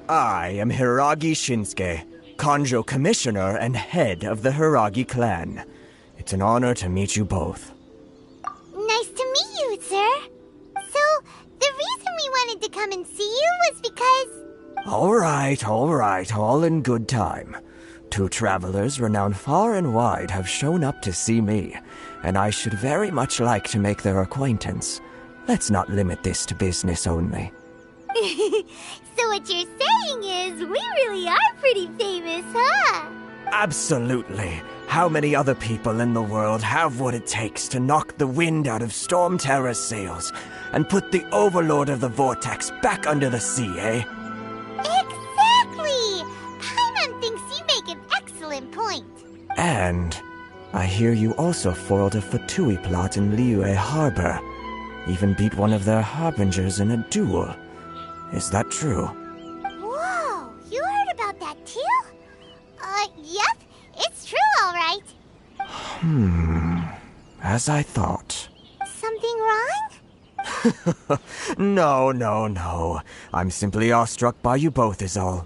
I am Hiragi Shinsuke, Kanjo Commissioner and head of the Hiragi clan. It's an honor to meet you both. Nice to meet you, sir. So, the reason we wanted to come and see you was because... All right, all in good time. Two travelers renowned far and wide have shown up to see me, and I should very much like to make their acquaintance. Let's not limit this to business only. So what you're saying is, we really are pretty famous, huh? Absolutely. How many other people in the world have what it takes to knock the wind out of Storm Terror's sails and put the Overlord of the Vortex back under the sea, eh? Exactly! Paimon thinks you make an excellent point. And I hear you also foiled a Fatui plot in Liyue Harbor. Even beat one of their harbingers in a duel. Is that true? Whoa, you heard about that too? Yep, it's true, all right. As I thought. Something wrong? No. I'm simply awestruck by you both is all.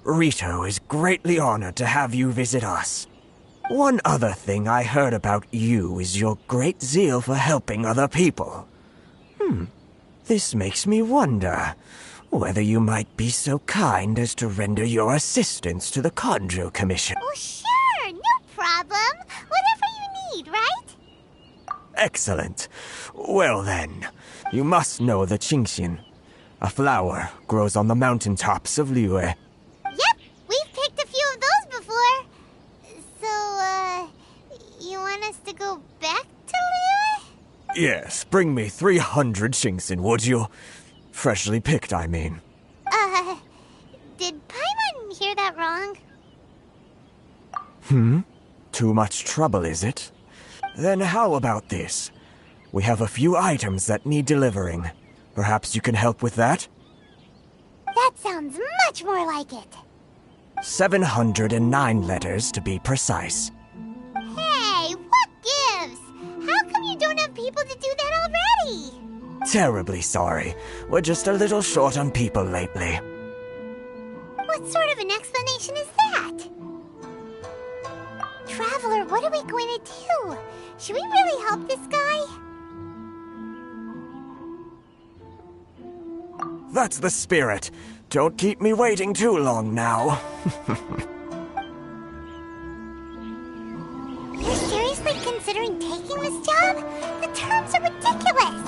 Rito is greatly honored to have you visit us. One other thing I heard about you is your great zeal for helping other people. This makes me wonder whether you might be so kind as to render your assistance to the Kanjo Commission. Oh, sure, no problem. Whatever you need, right? Excellent. Well then, you must know the Qingxin. A flower grows on the mountaintops of Liyue. Yep, we've picked a few of those before. So, you want us to go back to Liyue? Yes, bring me 300 Qingxin, would you? Freshly picked, I mean. Did Paimon hear that wrong? Too much trouble, is it? Then how about this? We have a few items that need delivering. Perhaps you can help with that? That sounds much more like it. 709 letters to be precise. Hey, what gives? How come you don't have people to do that already? Terribly sorry. We're just a little short on people lately. What sort of an explanation is that? Traveler, what are we going to do? Should we really help this guy? That's the spirit. Don't keep me waiting too long now. You're seriously considering taking this job? The terms are ridiculous.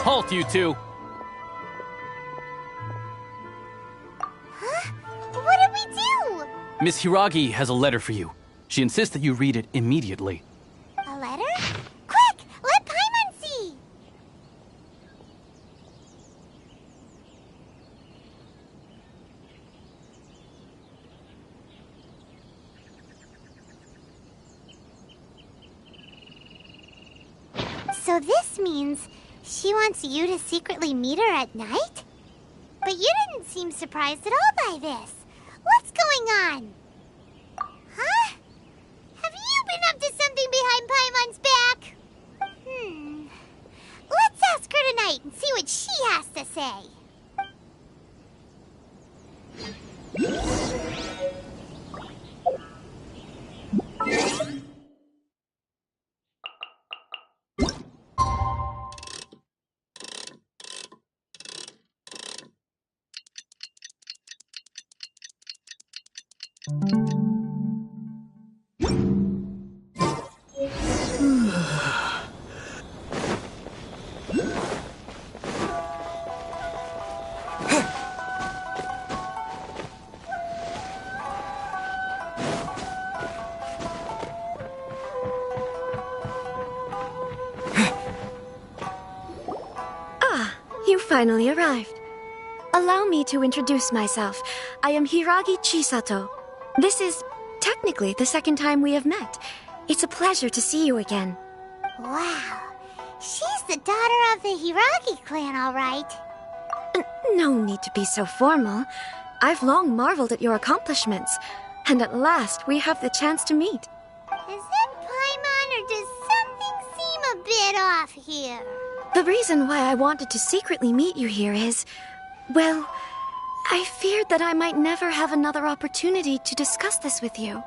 Halt, you two! Huh? What did we do? Miss Hiragi has a letter for you. She insists that you read it immediately. A letter? Quick! Let Paimon see! So this means she wants you to secretly meet her at night? But you didn't seem surprised at all by this. What's going on? Huh? Have you been up to something behind Paimon's back? Let's ask her tonight and see what she has to say. finally arrived. Allow me to introduce myself. I am Hiragi Chisato. This is technically the second time we have met. It's a pleasure to see you again. Wow. She's the daughter of the Hiragi clan, all right. No need to be so formal. I've long marveled at your accomplishments, and at last we have the chance to meet. Is it Paimon, or does something seem a bit off here? The reason why I wanted to secretly meet you here is, well, I feared that I might never have another opportunity to discuss this with you.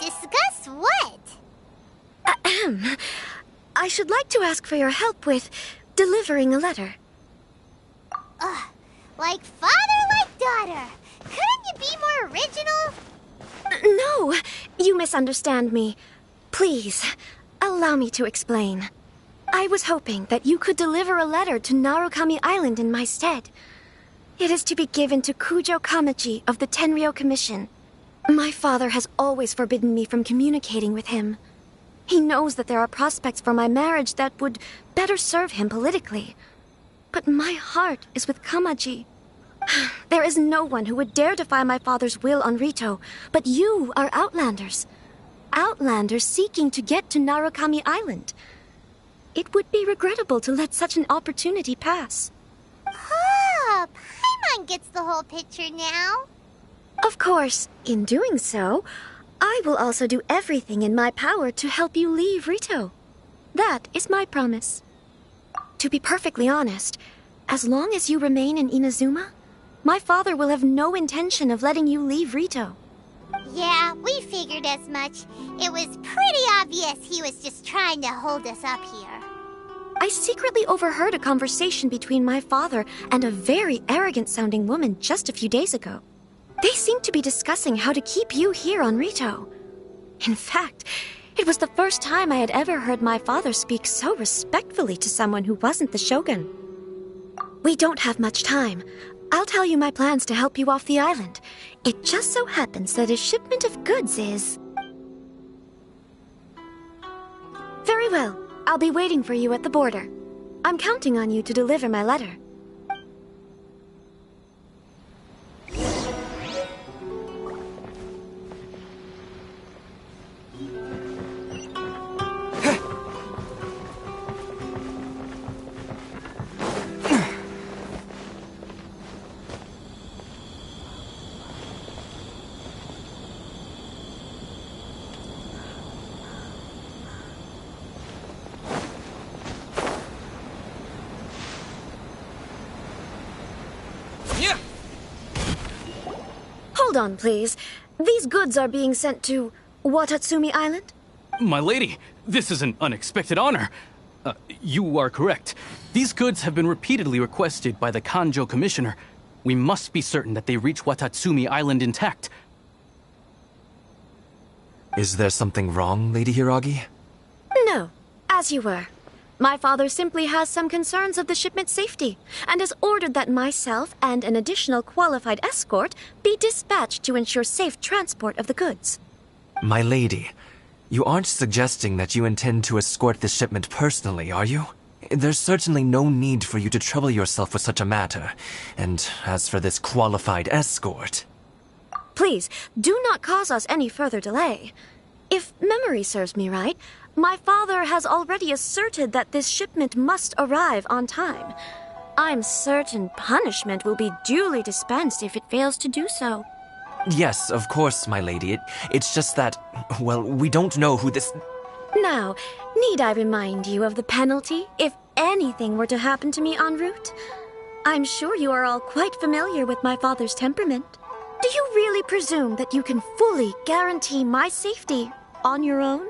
Discuss what? Ahem. I should like to ask for your help with delivering a letter. Like father, like daughter. Couldn't you be more original? No, you misunderstand me. Please, allow me to explain. I was hoping that you could deliver a letter to Narukami Island in my stead. It is to be given to Kujo Kamachi of the Tenryou Commission. My father has always forbidden me from communicating with him. He knows that there are prospects for my marriage that would better serve him politically. But my heart is with Kamaji. There is no one who would dare defy my father's will on Rito, but you are Outlanders. Outlanders seeking to get to Narukami Island. It would be regrettable to let such an opportunity pass. Oh, Paimon gets the whole picture now. Of course, in doing so, I will also do everything in my power to help you leave Rito. That is my promise. To be perfectly honest, as long as you remain in Inazuma, my father will have no intention of letting you leave Rito. Yeah, we figured as much. It was pretty obvious he was just trying to hold us up here. I secretly overheard a conversation between my father and a very arrogant-sounding woman just a few days ago. They seemed to be discussing how to keep you here on Rito. In fact, it was the first time I had ever heard my father speak so respectfully to someone who wasn't the Shogun. We don't have much time. I'll tell you my plans to help you off the island. It just so happens that a shipment of goods is... Very well. I'll be waiting for you at the border. I'm counting on you to deliver my letter. Hold on, please. These goods are being sent to Watatsumi Island? My lady, this is an unexpected honor. You are correct. These goods have been repeatedly requested by the Kanjo Commissioner. We must be certain that they reach Watatsumi Island intact. Is there something wrong, Lady Hiragi? No, as you were. My father simply has some concerns of the shipment's safety, and has ordered that myself and an additional qualified escort be dispatched to ensure safe transport of the goods. My lady, you aren't suggesting that you intend to escort this shipment personally, are you? There's certainly no need for you to trouble yourself with such a matter. And as for this qualified escort... Please, do not cause us any further delay. If memory serves me right, my father has already asserted that this shipment must arrive on time. I'm certain punishment will be duly dispensed if it fails to do so. Yes, of course, my lady. It's just that, well, we don't know who this... Now, need I remind you of the penalty if anything were to happen to me en route? I'm sure you are all quite familiar with my father's temperament. Do you really presume that you can fully guarantee my safety on your own?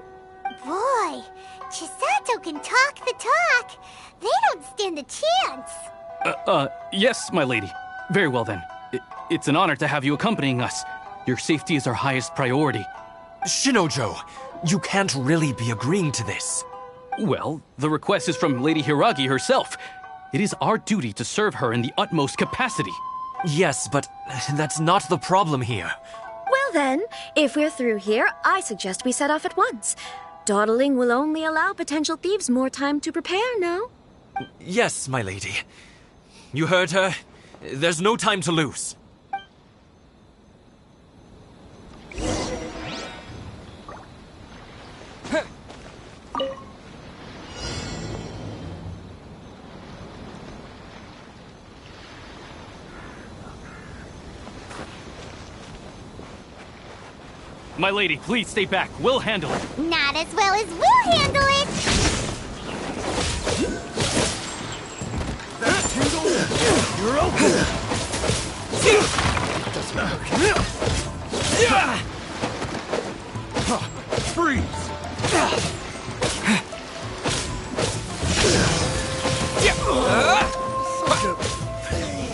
Boy, Chisato can talk the talk. They don't stand a chance. Yes, my lady. Very well then. It's an honor to have you accompanying us. Your safety is our highest priority. Shinojo, you can't really be agreeing to this. Well, the request is from Lady Hiragi herself. It is our duty to serve her in the utmost capacity. Yes, but that's not the problem here. Well then, if we're through here, I suggest we set off at once. Dawdling will only allow potential thieves more time to prepare, no? Yes, my lady. You heard her. There's no time to lose. My lady, please stay back. We'll handle it. Not as well as we'll handle it! That tingle? You're open! Doesn't hurt. Freeze! Such a pain.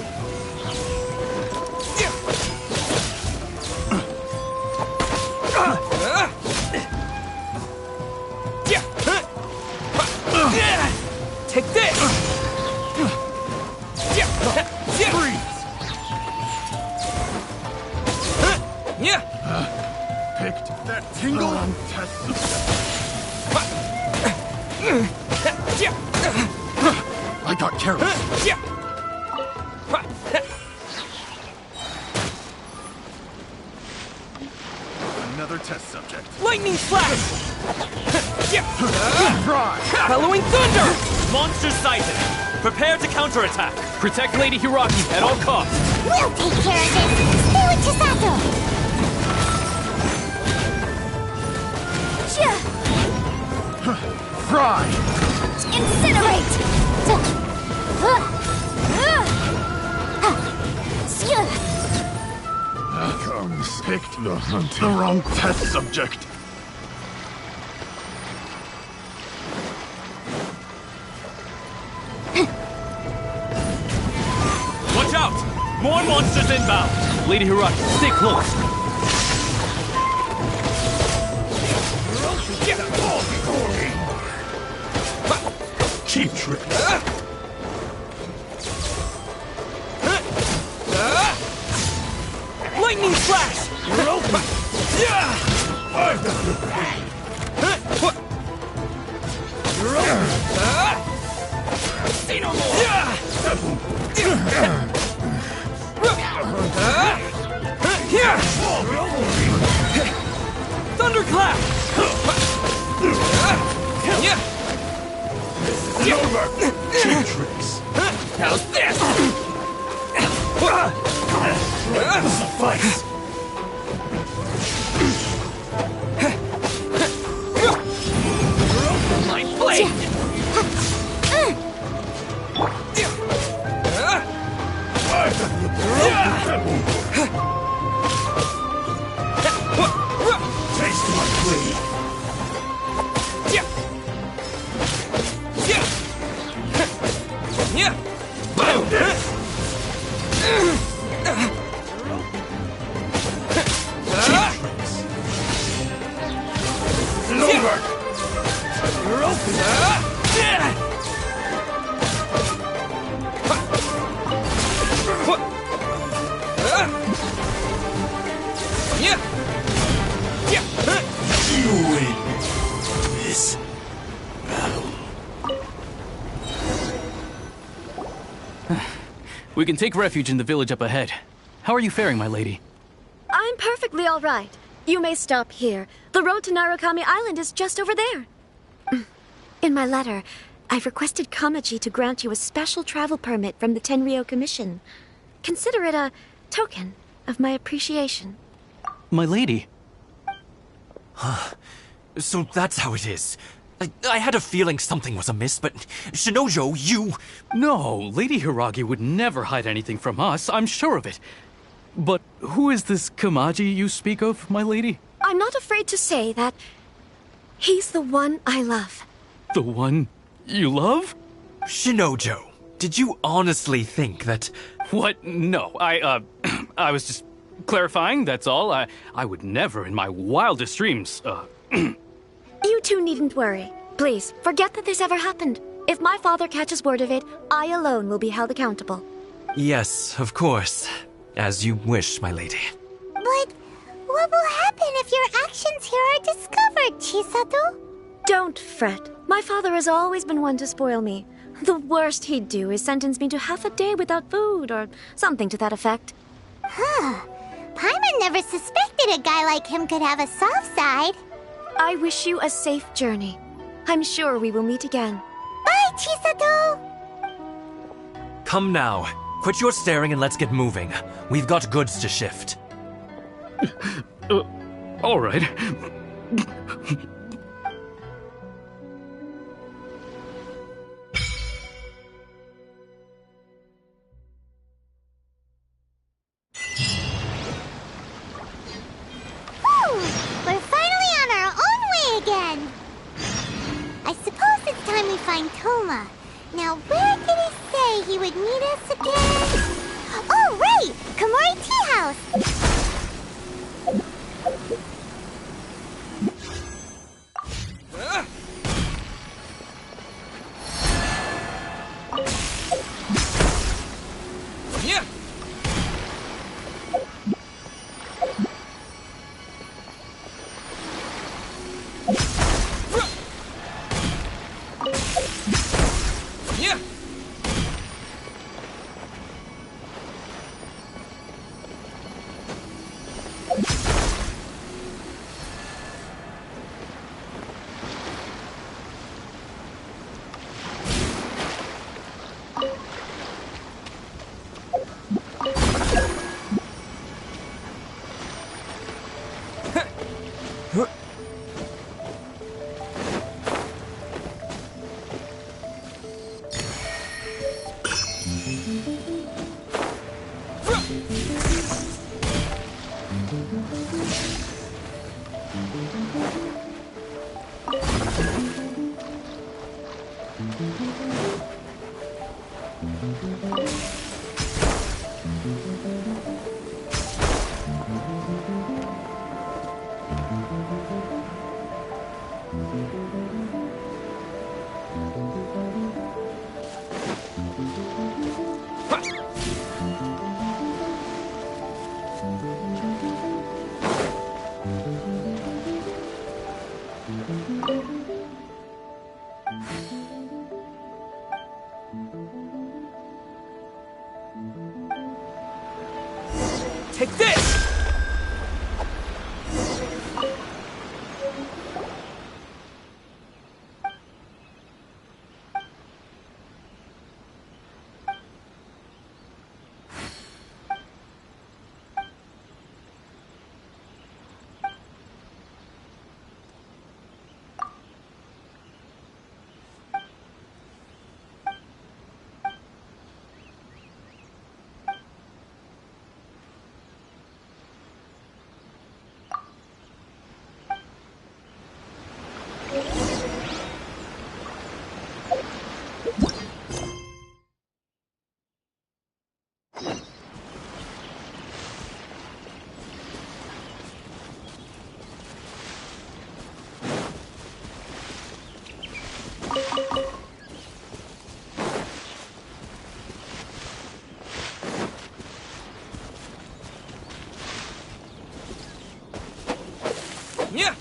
Take this! Freeze! Picked that tingle? Test I got careless. Another test subject. Lightning flash! Try! Bellowing thunder! Monster sighted! Prepare to counterattack! Protect Lady Hiraki at all costs. We'll take care of this! Stay with Chisato! Fry! Incinerate! Comes. Picked the wrong test subject. Watch out! More monsters inbound! Lady Hiraki, stay close. Cheap trick. Lightning flash! You're open. I've got the pain. You're open. See no more! Thunderclap! Over. Cheap tricks. How's this? Suffice. My blade! Taste my blade. You're open. You win this battle. We can take refuge in the village up ahead. How are you faring, my lady? I'm perfectly all right. You may stop here. The road to Narukami Island is just over there. In my letter, I've requested Kamaji to grant you a special travel permit from the Tenryou Commission. Consider it a token of my appreciation. My lady? So that's how it is. I had a feeling something was amiss, but Shinojo, you... No, Lady Hiragi would never hide anything from us, I'm sure of it. But who is this Kamaji you speak of, my lady? I'm not afraid to say that he's the one I love. The one you love? Shinojo, did you honestly think that... What? No, I was just clarifying, that's all. I would never in my wildest dreams, You two needn't worry. Please, forget that this ever happened. If my father catches word of it, I alone will be held accountable. Yes, of course. As you wish, my lady. But what will happen if your actions here are discovered, Chisato? Don't fret. My father has always been one to spoil me. The worst he'd do is sentence me to half a day without food, or something to that effect. Huh. Paimon never suspected a guy like him could have a soft side. I wish you a safe journey. I'm sure we will meet again. Bye, Chisato! Come now. Quit your staring and let's get moving. We've got goods to shift. All right. Whew! We're finally on our own way again! I suppose it's time we find Toma. Now, where did he say he would meet us again? Oh, right! Komori Tea House! Take this! Yeah.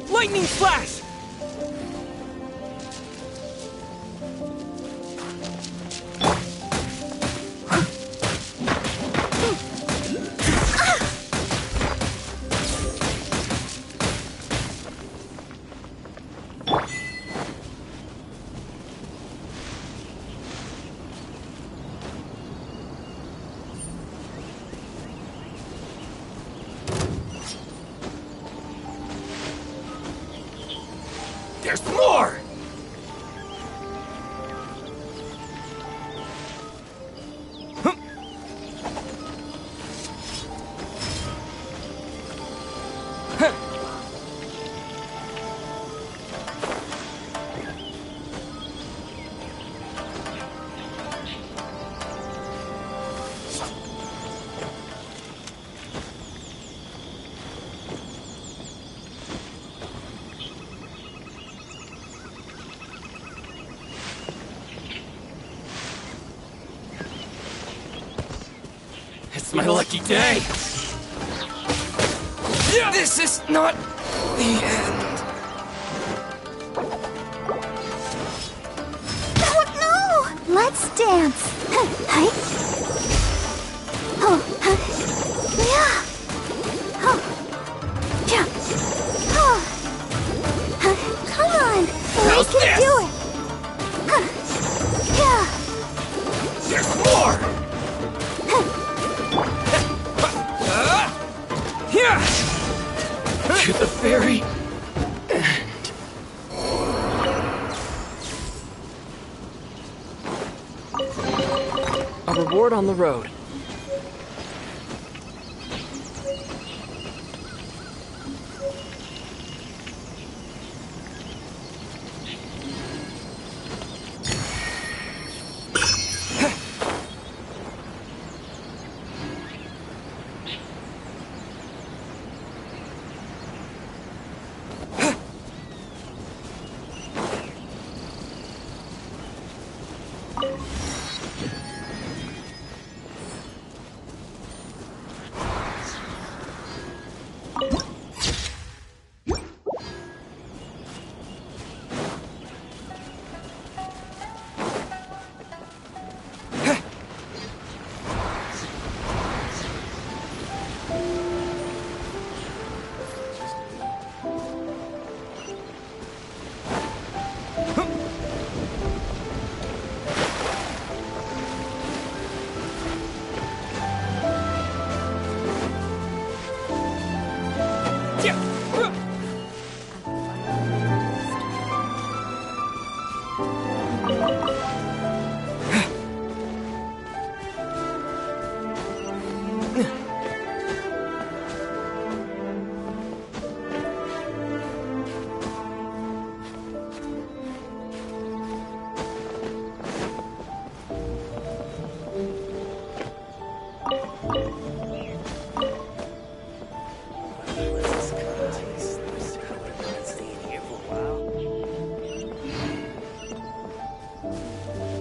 Lightning flash! There's more! It's my lucky day! This is not the end. Oh no! Let's dance. Hi. Oh. Yeah. Oh. Yeah. Oh. Come on. We can do it. Yeah. There's more! To the very end. A reward on the road.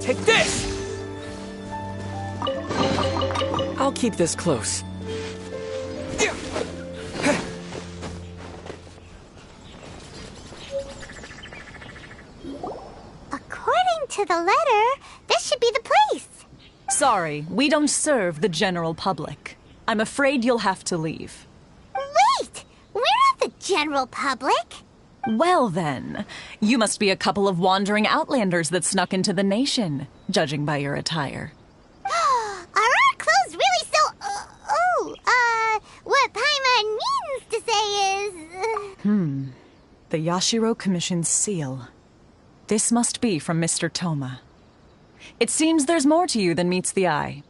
Take this! I'll keep this close. According to the letter, this should be the place. Sorry, we don't serve the general public. I'm afraid you'll have to leave. Wait! We're not the general public. Well then, you must be a couple of wandering outlanders that snuck into the nation, judging by your attire. Are our clothes really so... what Paimon means to say is... The Yashiro Commission's seal. This must be from Mr. Toma. It seems there's more to you than meets the eye.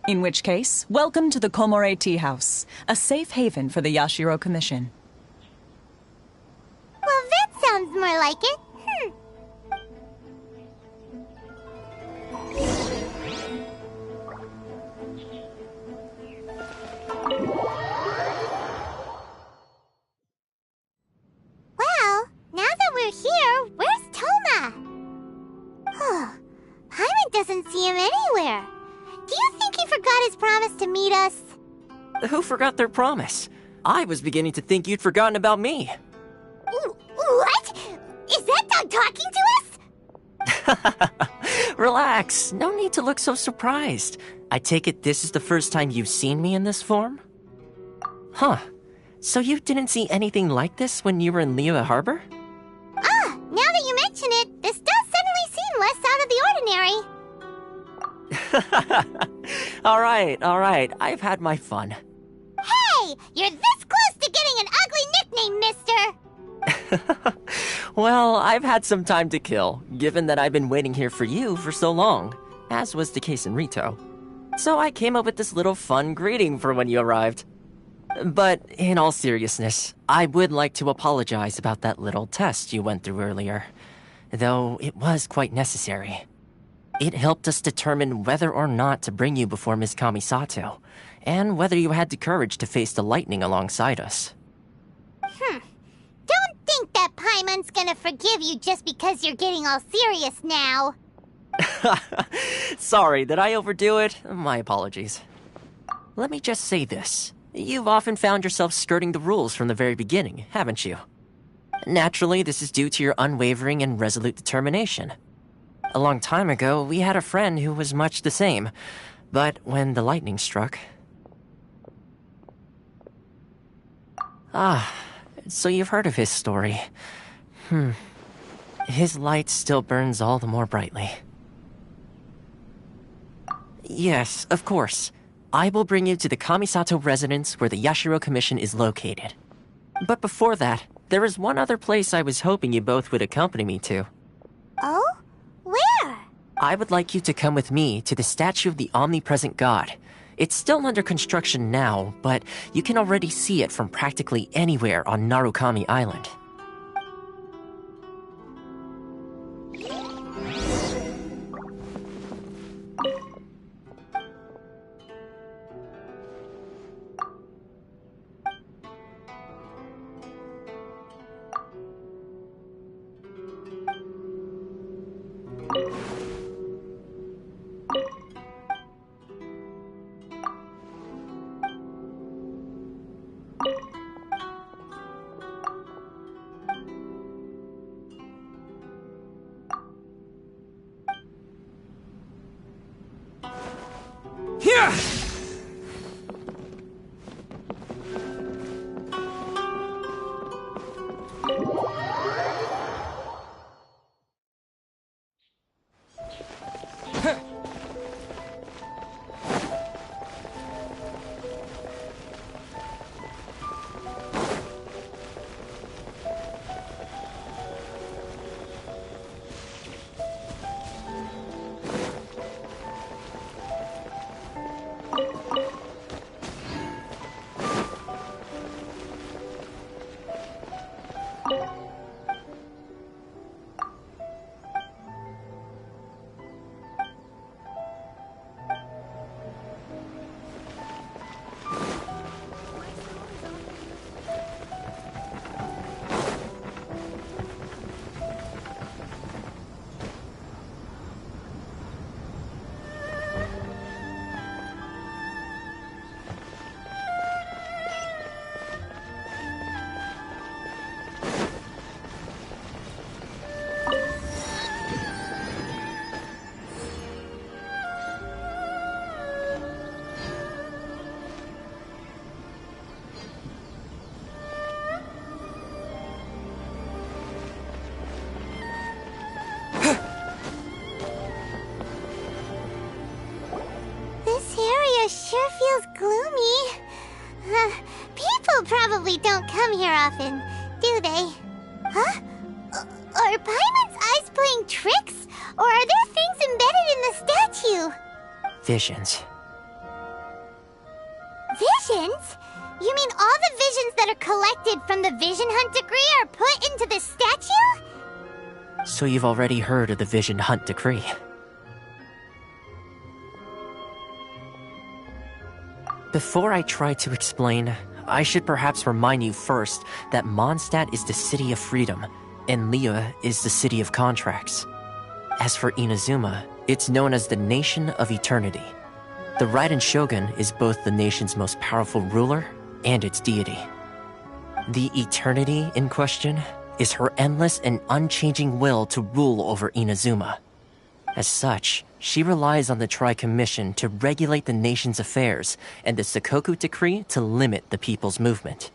In which case, welcome to the Komore Tea House, a safe haven for the Yashiro Commission. Well, that sounds more like it. Well, now that we're here, where's Toma? Paimon doesn't see him anywhere. Do you think he forgot his promise to meet us? Who forgot their promise? I was beginning to think you'd forgotten about me. What? Is that dog talking to us? Relax, no need to look so surprised. I take it this is the first time you've seen me in this form? Huh. So you didn't see anything like this when you were in Liyue Harbor? Ah, now that you mention it, this does suddenly seem less out of the ordinary. Alright, I've had my fun. Hey, you're this close to getting an ugly nickname, mister! Well, I've had some time to kill, given that I've been waiting here for you for so long, as was the case in Rito. So I came up with this little fun greeting for when you arrived. But in all seriousness, I would like to apologize about that little test you went through earlier, though it was quite necessary. It helped us determine whether or not to bring you before Miss Kamisato, and whether you had the courage to face the lightning alongside us. Don't think that Paimon's gonna forgive you just because you're getting all serious now. Sorry, did I overdo it? My apologies. Let me just say this. You've often found yourself skirting the rules from the very beginning, haven't you? Naturally, this is due to your unwavering and resolute determination. A long time ago, we had a friend who was much the same, but when the lightning struck... Ah, so you've heard of his story. His light still burns all the more brightly. Yes, of course. I will bring you to the Kamisato residence where the Yashiro Commission is located. But before that, there is one other place I was hoping you both would accompany me to. Oh? Where? I would like you to come with me to the statue of the omnipresent god. It's still under construction now, but you can already see it from practically anywhere on Narukami Island. Sure feels gloomy. People probably don't come here often, do they? Huh? Are Paimon's eyes playing tricks? Or are there things embedded in the statue? Visions. Visions? You mean all the visions that are collected from the Vision Hunt decree are put into the statue? So you've already heard of the Vision Hunt decree. Before I try to explain, I should perhaps remind you first that Mondstadt is the city of freedom, and Liyue is the city of contracts. As for Inazuma, it's known as the Nation of Eternity. The Raiden Shogun is both the nation's most powerful ruler and its deity. The eternity in question is her endless and unchanging will to rule over Inazuma. As such, she relies on the Tri-Commission to regulate the nation's affairs and the Sakoku Decree to limit the people's movement.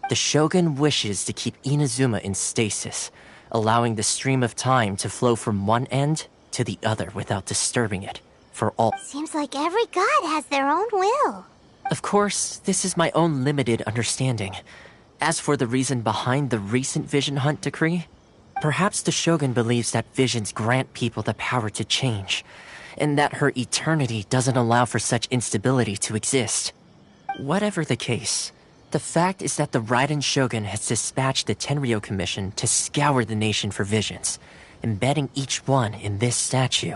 The Shogun wishes to keep Inazuma in stasis, allowing the stream of time to flow from one end to the other without disturbing it, for all. Seems like every god has their own will. Of course, this is my own limited understanding. As for the reason behind the recent Vision Hunt decree, perhaps the Shogun believes that visions grant people the power to change, and that her eternity doesn't allow for such instability to exist. Whatever the case, the fact is that the Raiden Shogun has dispatched the Tenryo Commission to scour the nation for visions, embedding each one in this statue.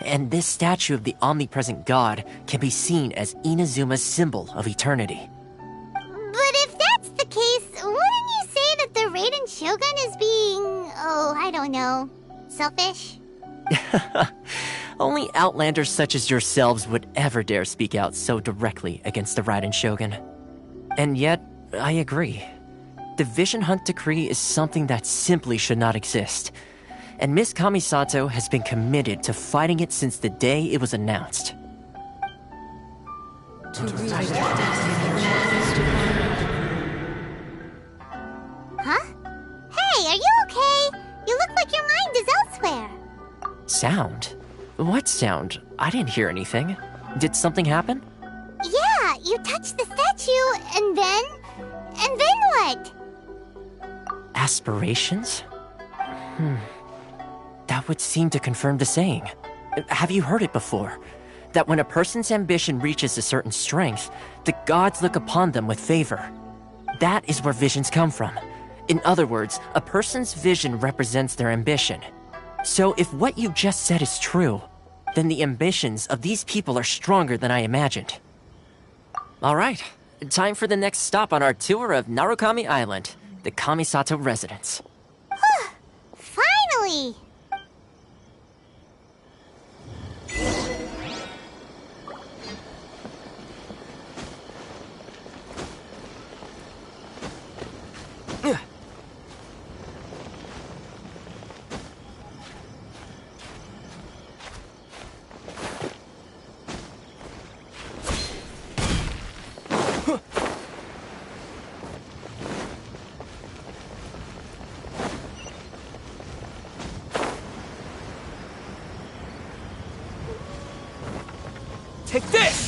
And this statue of the omnipresent god can be seen as Inazuma's symbol of eternity. But if that's the case, wouldn't you say that the Raiden Shogun is being, I don't know, selfish? Only outlanders such as yourselves would ever dare speak out so directly against the Raiden Shogun. And yet, I agree. The Vision Hunt decree is something that simply should not exist. And Miss Kamisato has been committed to fighting it since the day it was announced. Huh? Hey, are you okay? You look like your mind is elsewhere. Sound? What sound? I didn't hear anything. Did something happen? Yeah, you touched the statue, and then what? Aspirations? That would seem to confirm the saying. Have you heard it before? That when a person's ambition reaches a certain strength, the gods look upon them with favor. That is where visions come from. In other words, a person's vision represents their ambition. So if what you just said is true, then the ambitions of these people are stronger than I imagined. Alright, time for the next stop on our tour of Narukami Island, the Kamisato residence. Finally! Take this!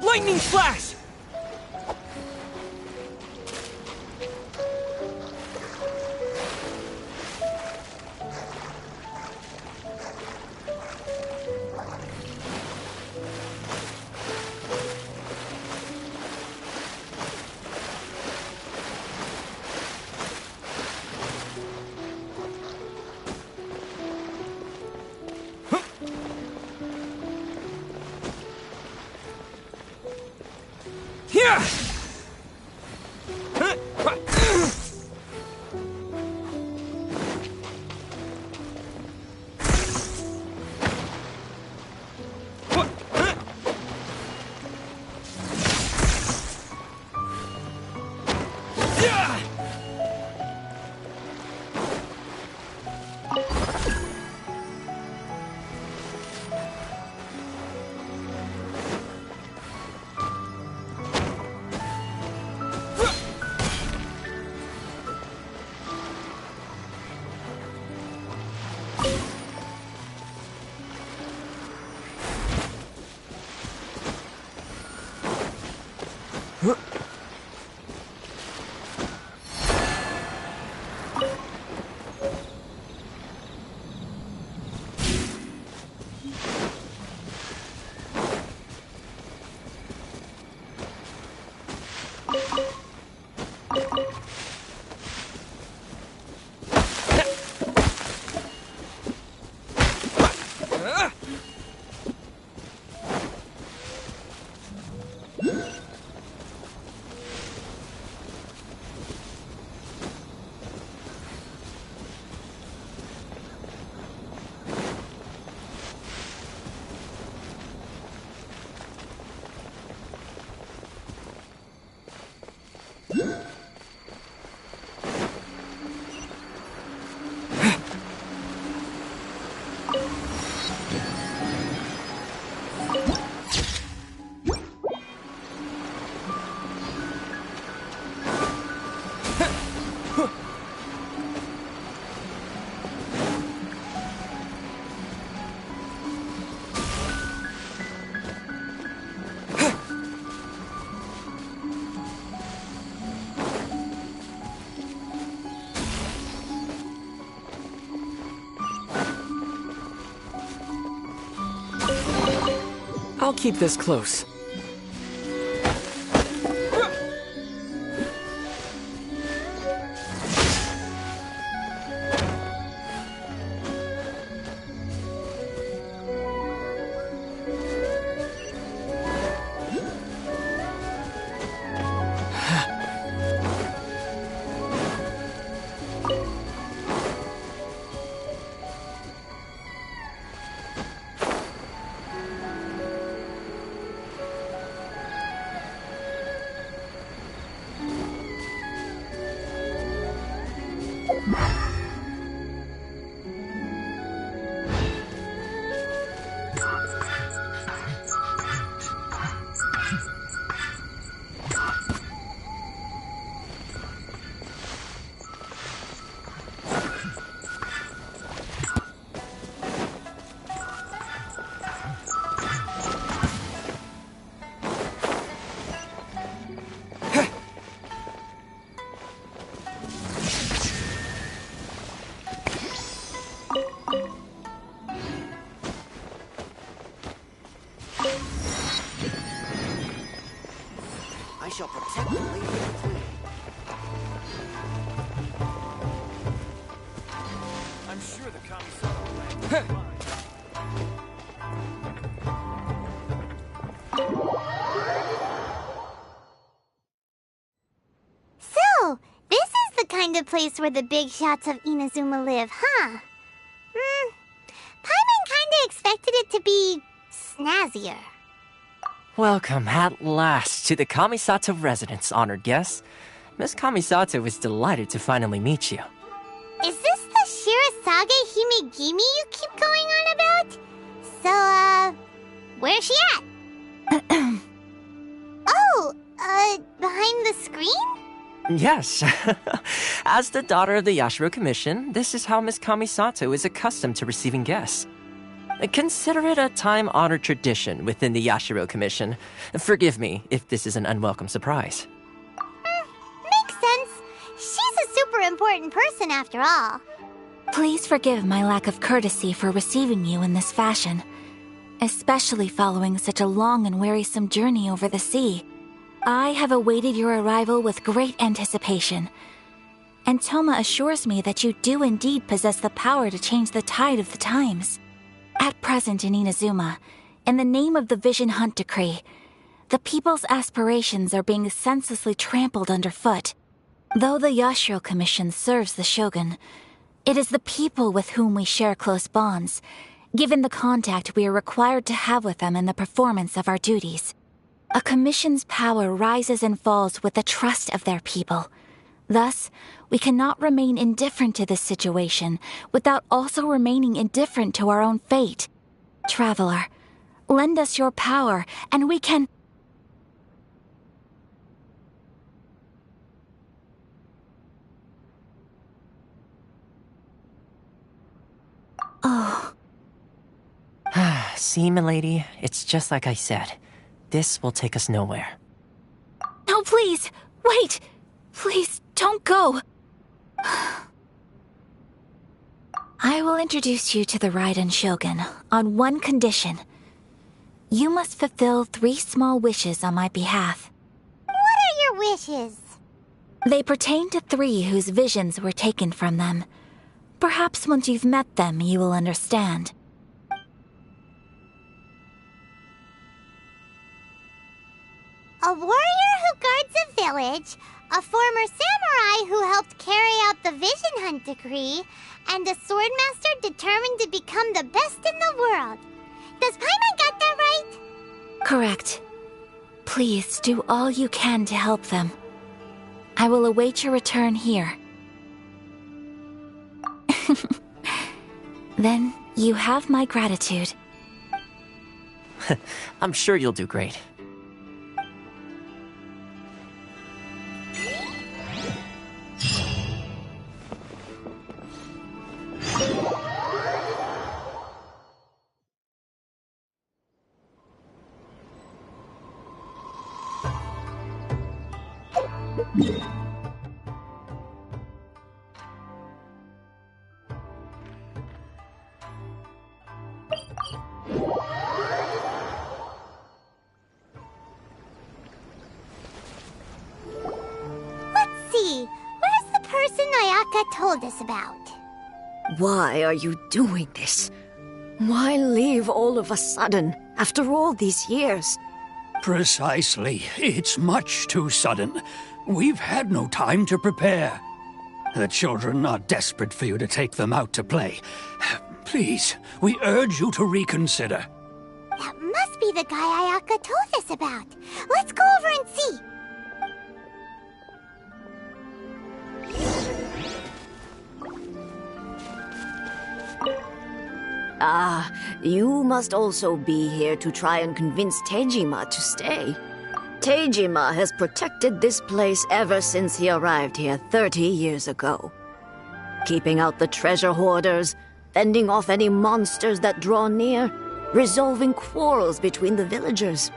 Lightning flash! I'll keep this close. I shall protect the Lady of the Queen. I'm sure the Kamisato land will be fine. So, this is the kind of place where the big shots of Inazuma live, huh? Paimon kinda expected it to be snazzier. Welcome at last to the Kamisato residence, honored guests. Miss Kamisato is delighted to finally meet you. Is this the Shirasage Himegimi you keep going on about? So, where's she at? Behind the screen? Yes. As the daughter of the Yashiro Commission, this is how Miss Kamisato is accustomed to receiving guests. Consider it a time-honored tradition within the Yashiro Commission. Forgive me if this is an unwelcome surprise. Makes sense. She's a super important person after all. Please forgive my lack of courtesy for receiving you in this fashion, especially following such a long and wearisome journey over the sea. I have awaited your arrival with great anticipation, and Toma assures me that you do indeed possess the power to change the tide of the times. At present in Inazuma, in the name of the Vision Hunt Decree, the people's aspirations are being senselessly trampled underfoot. Though the Yashiro Commission serves the Shogun, it is the people with whom we share close bonds, given the contact we are required to have with them in the performance of our duties. A commission's power rises and falls with the trust of their people. Thus, we cannot remain indifferent to this situation without also remaining indifferent to our own fate. Traveler, lend us your power, and we can... Oh. See, milady, it's just like I said. This will take us nowhere. No, Oh, please, wait! Please, don't go! I will introduce you to the Raiden Shogun on one condition. You must fulfill 3 small wishes on my behalf. What are your wishes? They pertain to 3 whose visions were taken from them. Perhaps once you've met them, you will understand. A warrior who guards a village, a former samurai who helped carry out the Vision Hunt decree, and a swordmaster determined to become the best in the world. Does Paimon got that right? Correct. Please do all you can to help them. I will await your return here. Then you have my gratitude. I'm sure you'll do great. Let's see. Where's the person Ayaka told us about? Why are you doing this? Why leave all of a sudden, after all these years? Precisely. It's much too sudden. We've had no time to prepare. The children are desperate for you to take them out to play. Please, we urge you to reconsider. That must be the guy Ayaka told us about. Let's go over and see. Ah, you must also be here to try and convince Tejima to stay. Tejima has protected this place ever since he arrived here 30 years ago. Keeping out the treasure hoarders, fending off any monsters that draw near, resolving quarrels between the villagers.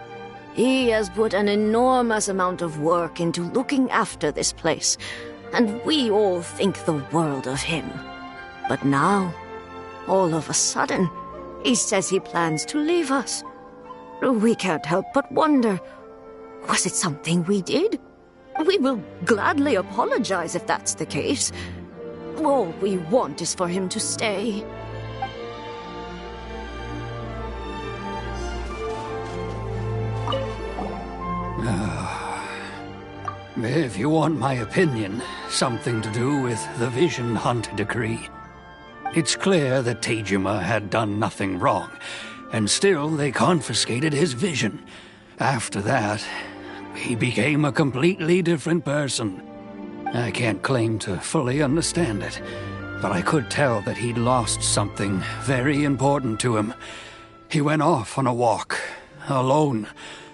He has put an enormous amount of work into looking after this place, and we all think the world of him. But now, all of a sudden, he says he plans to leave us. We can't help but wonder, was it something we did? We will gladly apologize if that's the case. All we want is for him to stay. If you want my opinion, something to do with the Vision Hunt decree. It's clear that Tejima had done nothing wrong, and still they confiscated his vision. After that, he became a completely different person. I can't claim to fully understand it, but I could tell that he'd lost something very important to him. He went off on a walk, alone,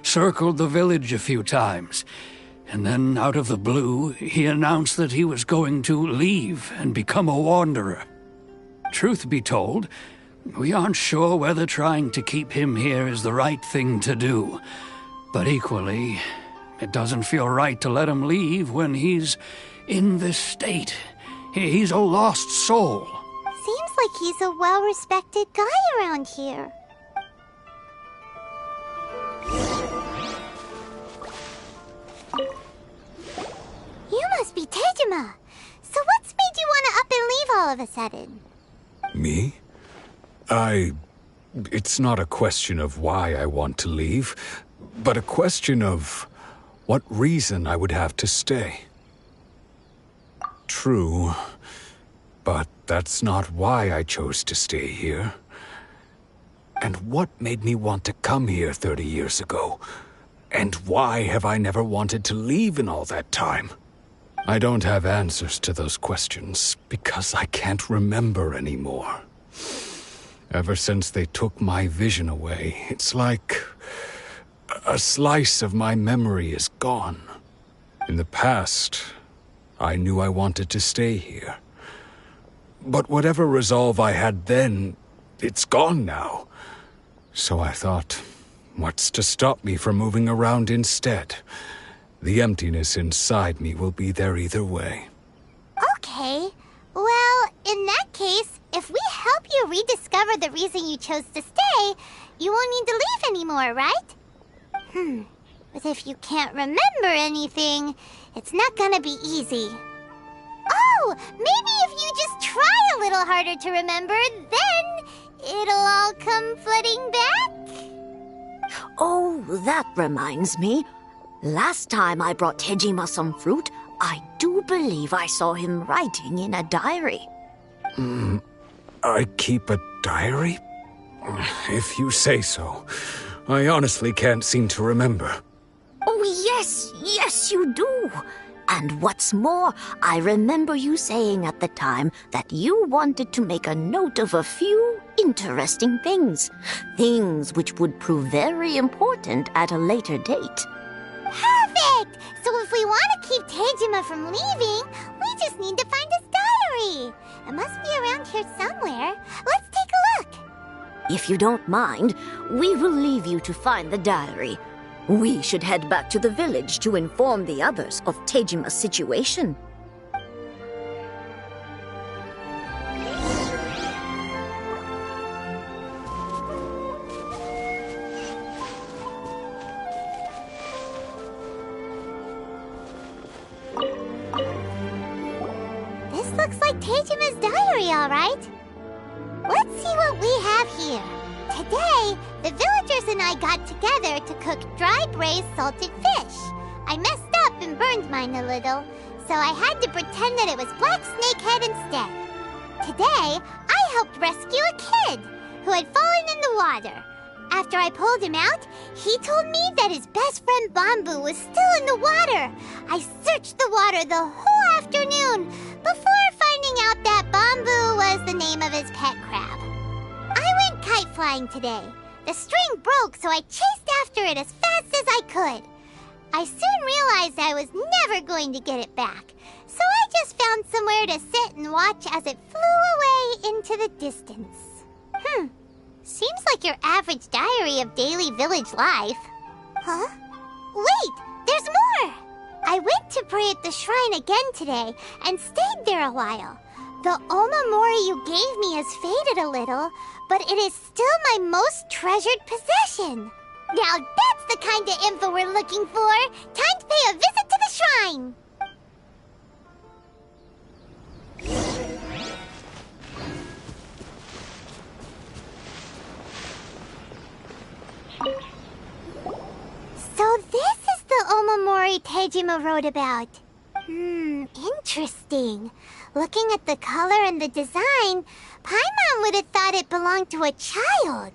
circled the village a few times, and then out of the blue, he announced that he was going to leave and become a wanderer. Truth be told, we aren't sure whether trying to keep him here is the right thing to do. But equally, it doesn't feel right to let him leave when he's in this state. He's a lost soul. Seems like he's a well-respected guy around here. You must be Tejima. So what's made you want to up and leave all of a sudden? Me? It's not a question of why I want to leave, but a question of what reason I would have to stay. True, but that's not why I chose to stay here. And what made me want to come here 30 years ago? And why have I never wanted to leave in all that time? I don't have answers to those questions because I can't remember anymore. Ever since they took my vision away, it's like a slice of my memory is gone. In the past, I knew I wanted to stay here. But whatever resolve I had then, it's gone now. So I thought, what's to stop me from moving around instead? The emptiness inside me will be there either way. Okay. Well, in that case, if we help you rediscover the reason you chose to stay, you won't need to leave anymore, right? But if you can't remember anything, it's not gonna be easy. Oh, maybe if you just try a little harder to remember, then it'll all come flooding back? Oh, that reminds me. Last time I brought Tejima some fruit, I do believe I saw him writing in a diary. I keep a diary? If you say so. I honestly can't seem to remember. Oh, yes, you do. And what's more, I remember you saying at the time that you wanted to make a note of a few interesting things. Things which would prove very important at a later date. Perfect! So if we want to keep Tejima from leaving, we just need to find his diary. It must be around here somewhere. Let's take a look. If you don't mind, we will leave you to find the diary. We should head back to the village to inform the others of Tejima's situation. This looks like Tejima's diary, all right. Let's see what we have here. Today, the villagers and I got together to cook dry braised salted fish. I messed up and burned mine a little, so I had to pretend that it was black snakehead instead. Today, I helped rescue a kid who had fallen in the water. After I pulled him out, he told me that his best friend Bamboo was still in the water. I searched the water the whole afternoon before finding out that Bamboo was the name of his pet crab. I went kite flying today. The string broke, so I chased after it as fast as I could. I soon realized I was never going to get it back, so I just found somewhere to sit and watch as it flew away into the distance. Seems like your average diary of daily village life. Huh? Wait, there's more! I went to pray at the shrine again today and stayed there a while. The Omamori you gave me has faded a little, but it is still my most treasured possession. Now that's the kind of info we're looking for. Time to pay a visit to the shrine. So this is the Omamori Tejima wrote about. Interesting. Looking at the color and the design, Paimon would have thought it belonged to a child.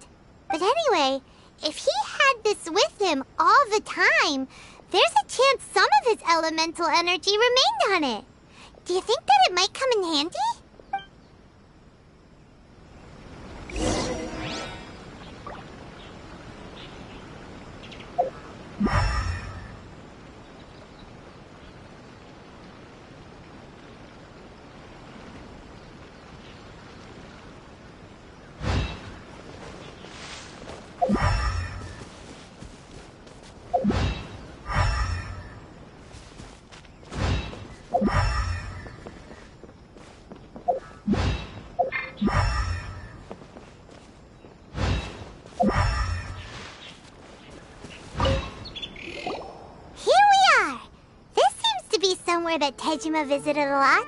But anyway, if he had this with him all the time, there's a chance some of his elemental energy remained on it. Do you think that it might come in handy? Somewhere that Tejima visited a lot.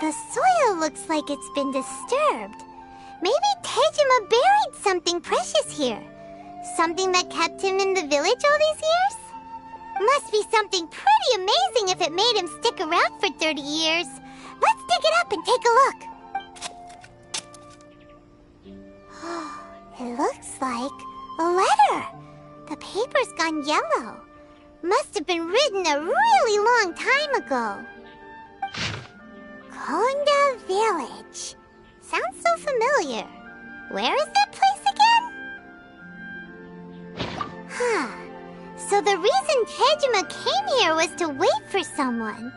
The soil looks like it's been disturbed. Maybe Tejima buried something precious here. Something that kept him in the village all these years? Must be something pretty amazing if it made him stick around for 30 years. Let's dig it up and take a look. It looks like a letter. The paper's gone yellow. Must have been written a really long time ago. Konda Village. Sounds so familiar. Where is that place again? So the reason Tejima came here was to wait for someone.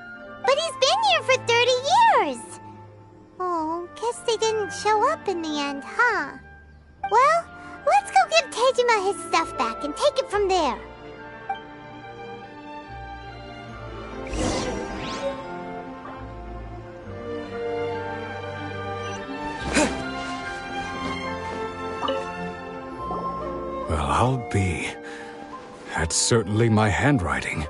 But he's been here for 30 years. Oh, guess they didn't show up in the end, huh? Well, let's go give Tejima his stuff back and take it from there. I'll be. That's certainly my handwriting.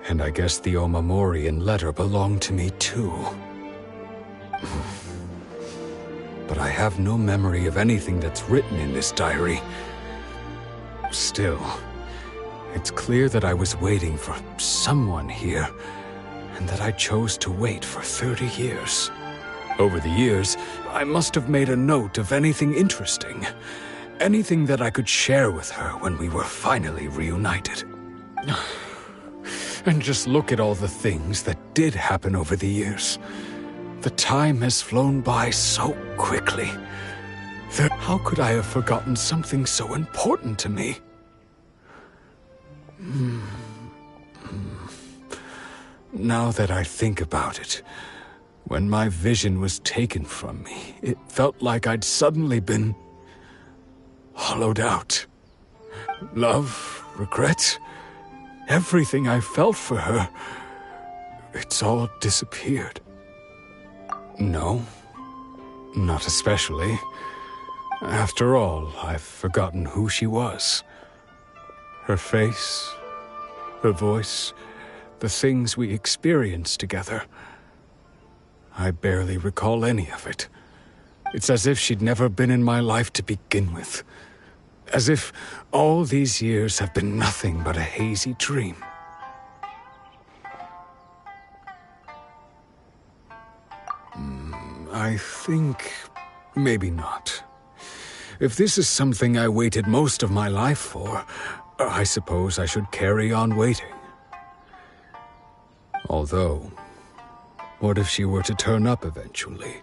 And I guess the Omamorian letter belonged to me too. But I have no memory of anything that's written in this diary. Still, it's clear that I was waiting for someone here, and that I chose to wait for 30 years. Over the years, I must have made a note of anything interesting. Anything that I could share with her when we were finally reunited. And just look at all the things that did happen over the years. The time has flown by so quickly. How could I have forgotten something so important to me? Now that I think about it, when my vision was taken from me, it felt like I'd suddenly been hollowed out. Love, regret, everything I felt for her, it's all disappeared. No, not especially. After all, I've forgotten who she was. Her face, her voice, the things we experienced together. I barely recall any of it. It's as if she'd never been in my life to begin with. As if all these years have been nothing but a hazy dream. I think maybe not. If this is something I waited most of my life for, I suppose I should carry on waiting. Although, what if she were to turn up eventually,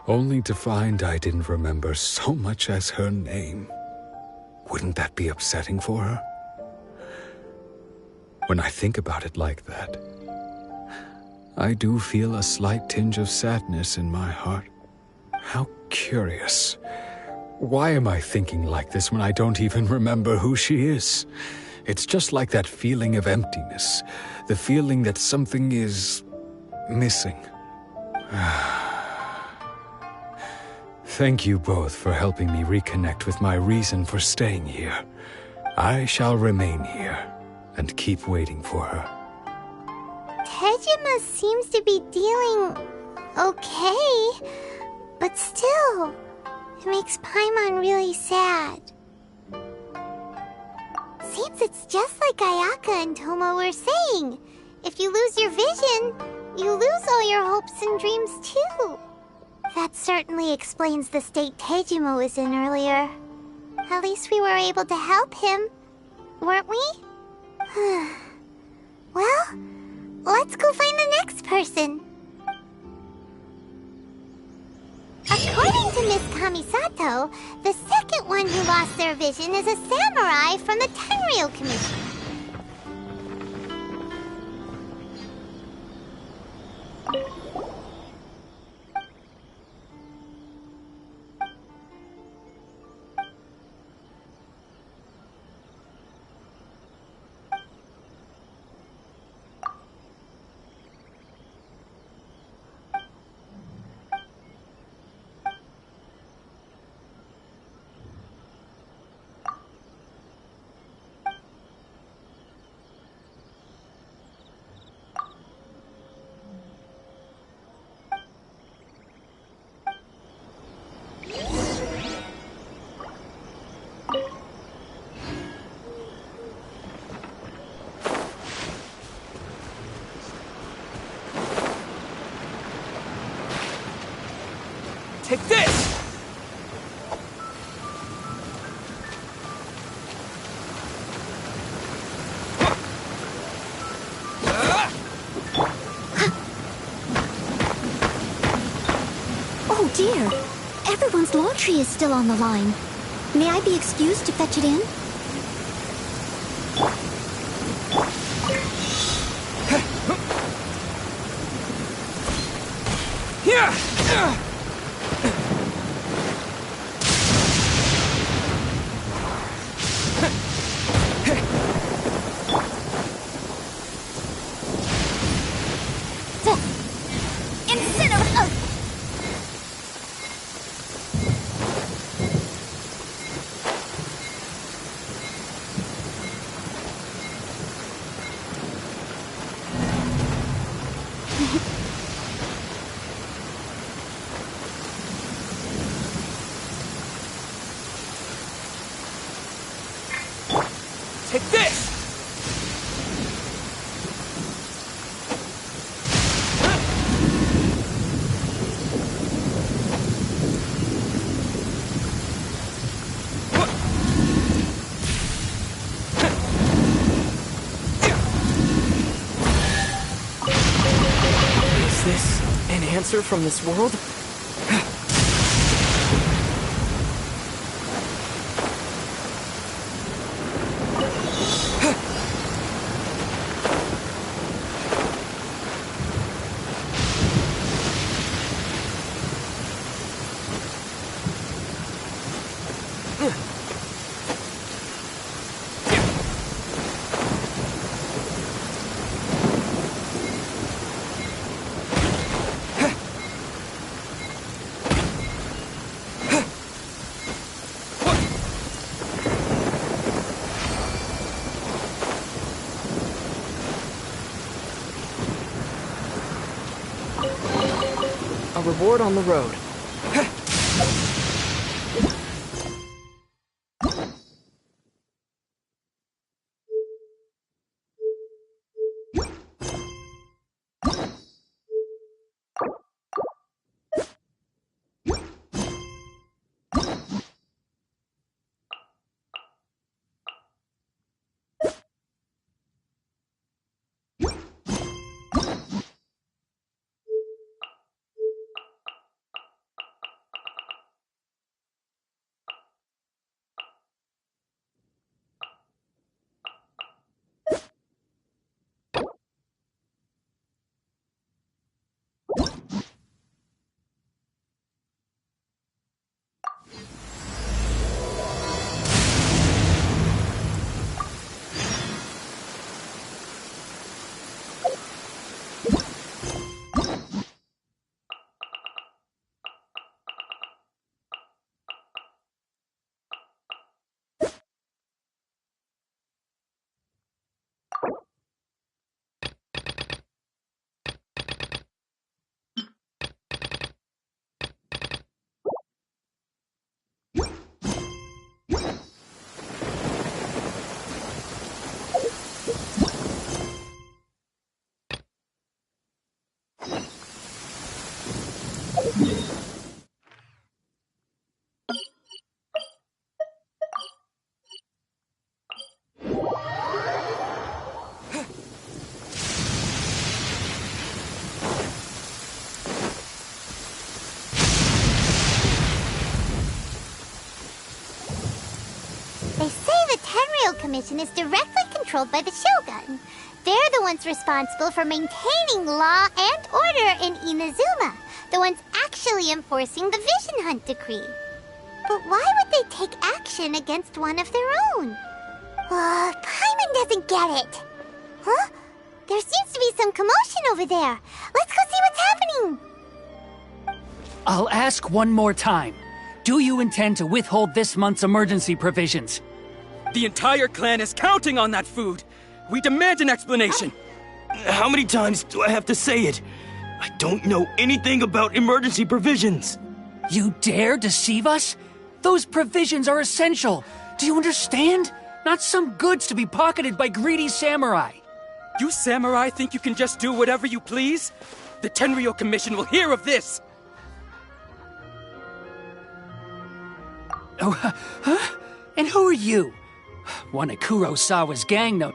only to find I didn't remember so much as her name? Wouldn't that be upsetting for her? When I think about it like that, I do feel a slight tinge of sadness in my heart. How curious. Why am I thinking like this when I don't even remember who she is? It's just like that feeling of emptiness, the feeling that something is missing. Thank you both for helping me reconnect with my reason for staying here. I shall remain here and keep waiting for her. Tejima seems to be dealing okay, but still, it makes Paimon really sad. Seems it's just like Ayaka and Toma were saying. If you lose your vision, you lose all your hopes and dreams too. That certainly explains the state Tejima was in earlier. At least we were able to help him, weren't we? Well, let's go find the next person. According to Miss Kamisato, the second one who lost their vision is a samurai from the Tenryou Commission. Take this! Oh dear! Everyone's laundry is still on the line. May I be excused to fetch it in? answer from this world? A reward on the road. They say the Tenryou Commission is directly controlled by the Shogun. They're the ones responsible for maintaining law and order in Inazuma, the ones actually enforcing the Vision Hunt Decree. But why would they take action against one of their own? Paimon doesn't get it. Huh? There seems to be some commotion over there. Let's go see what's happening. I'll ask one more time. Do you intend to withhold this month's emergency provisions? The entire clan is counting on that food. We demand an explanation. How many times do I have to say it? I don't know anything about emergency provisions. You dare deceive us? Those provisions are essential. Do you understand? Not some goods to be pocketed by greedy samurai. You samurai think you can just do whatever you please? The Tenryou Commission will hear of this. Oh, huh? And who are you? One of Kurosawa's gang, no.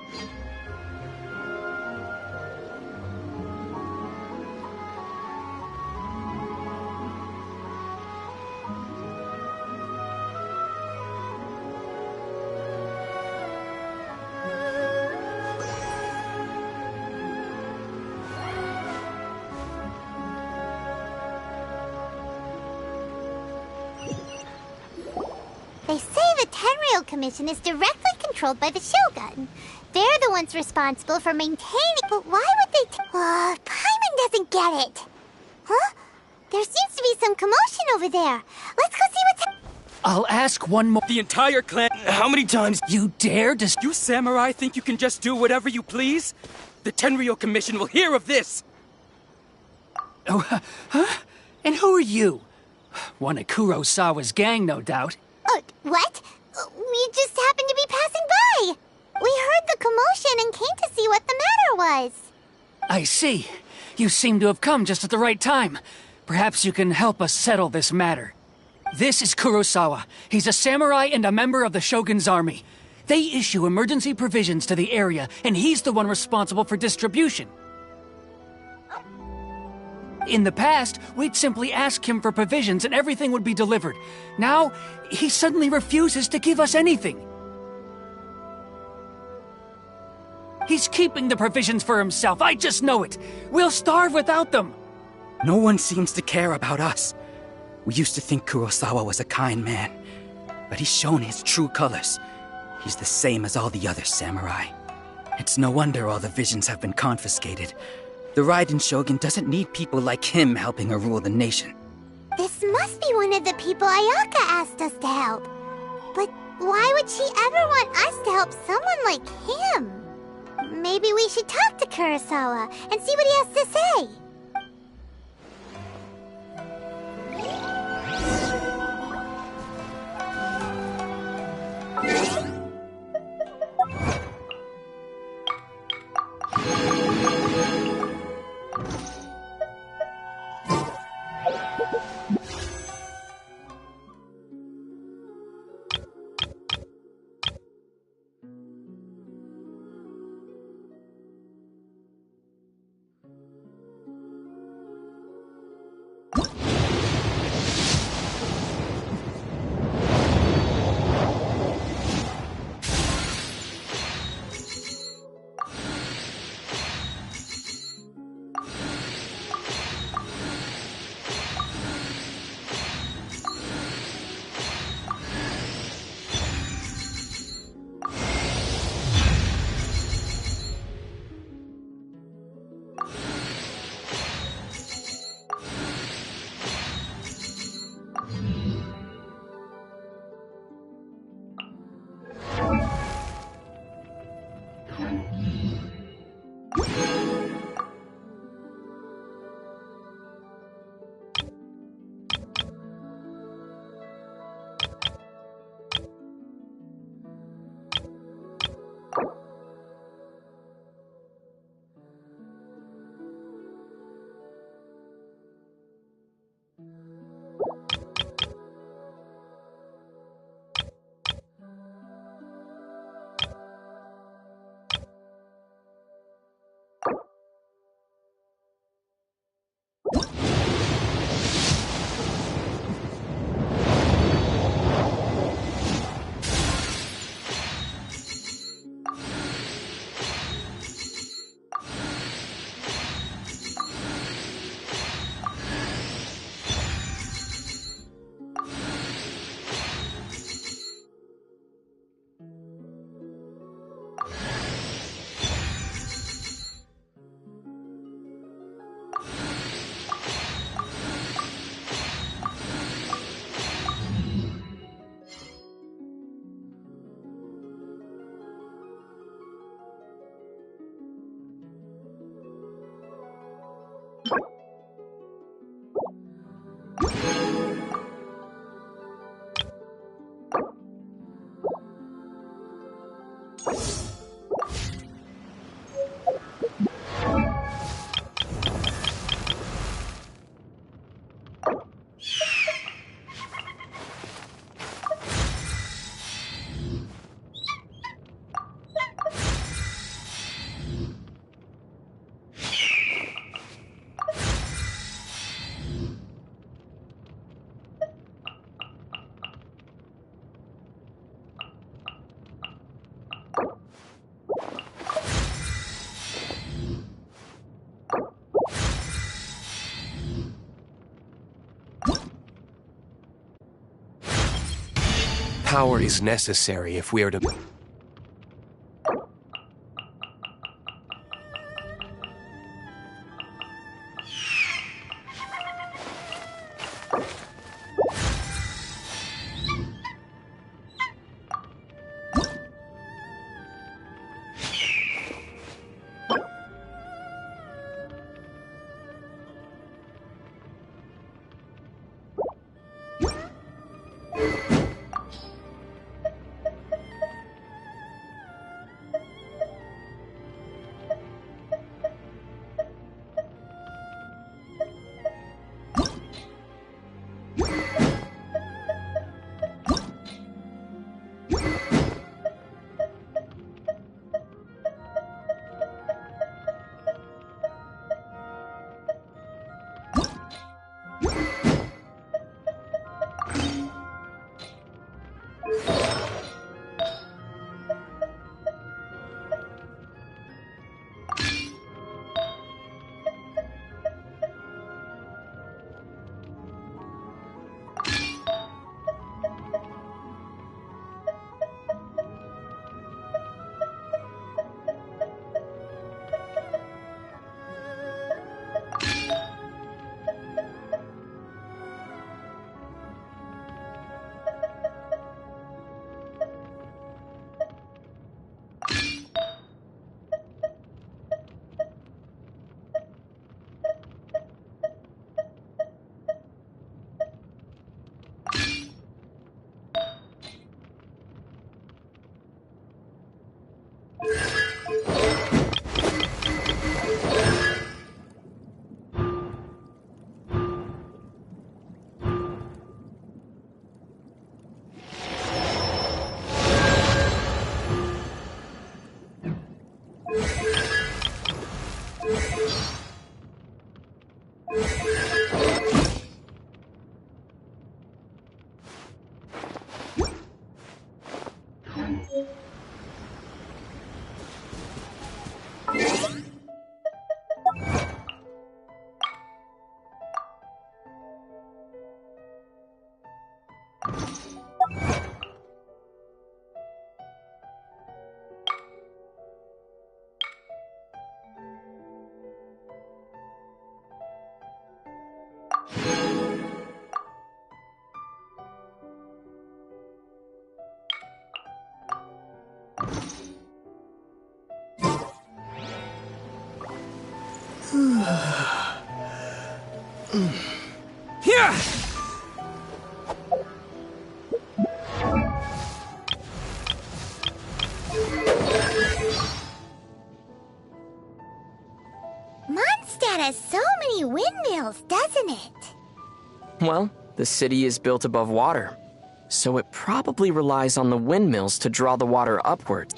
They say the Tenryou Commission is directly controlled by the Shogun. They're the ones responsible for maintaining... But why would they... Paimon doesn't get it. Huh? There seems to be some commotion over there. Let's go see what's... I'll ask one more... The entire clan... How many times... You dare You samurai think you can just do whatever you please? The Tenryou Commission will hear of this. Oh, huh? And who are you? One of Kurosawa's gang, no doubt. What? We just happened to be passing by. We heard the commotion and came to see what the matter was. I see. You seem to have come just at the right time. Perhaps you can help us settle this matter. This is Kurosawa. He's a samurai and a member of the Shogun's army. They issue emergency provisions to the area, and he's the one responsible for distribution. In the past, we'd simply ask him for provisions and everything would be delivered. Now, he suddenly refuses to give us anything. He's keeping the provisions for himself, I just know it. We'll starve without them. No one seems to care about us. We used to think Kurosawa was a kind man, but he's shown his true colors. He's the same as all the other samurai. It's no wonder all the visions have been confiscated. The Raiden Shogun doesn't need people like him helping her rule the nation. This must be one of the people Ayaka asked us to help. But why would she ever want us to help someone like him? Maybe we should talk to Kurosawa and see what he has to say. Power is necessary if we are to... Here! Mondstadt has so many windmills, doesn't it? Well, the city is built above water, so it probably relies on the windmills to draw the water upward.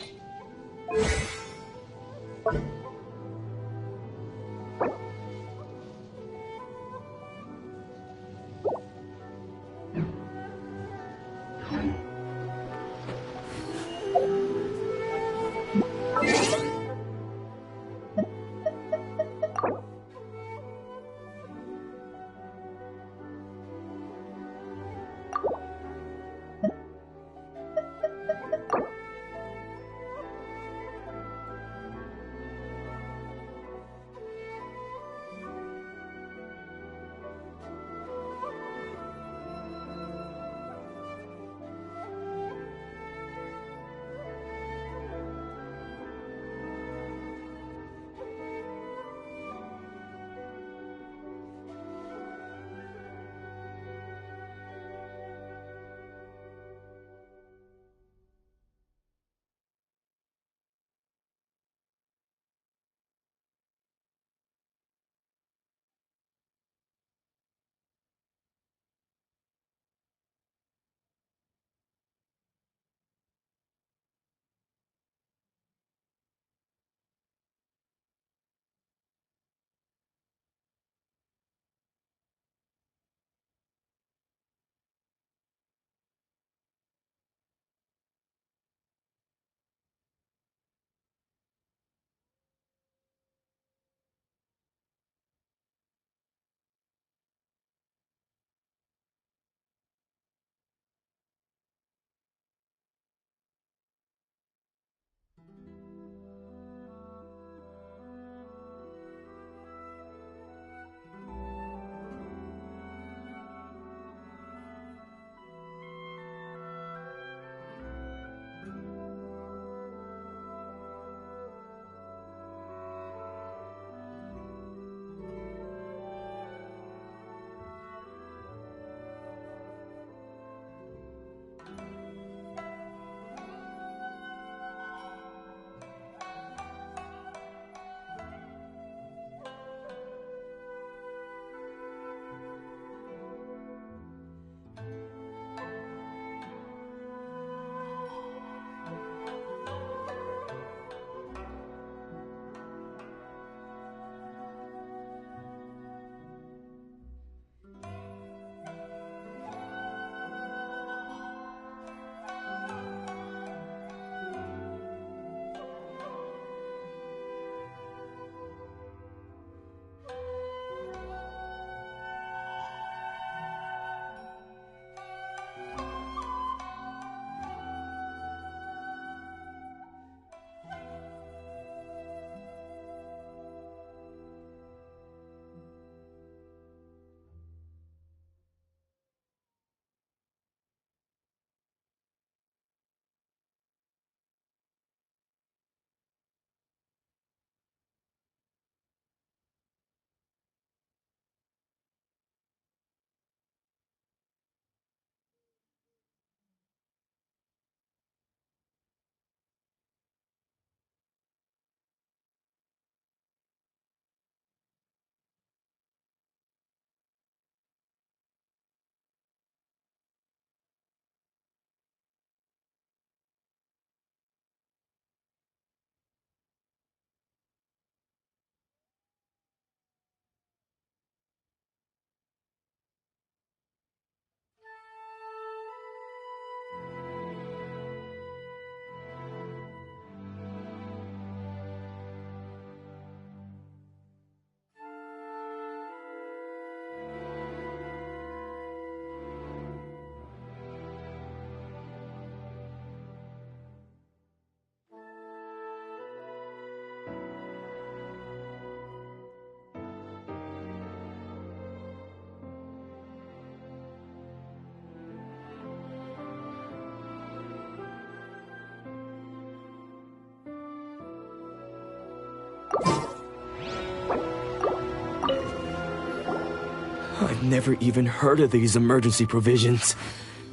I've never even heard of these emergency provisions.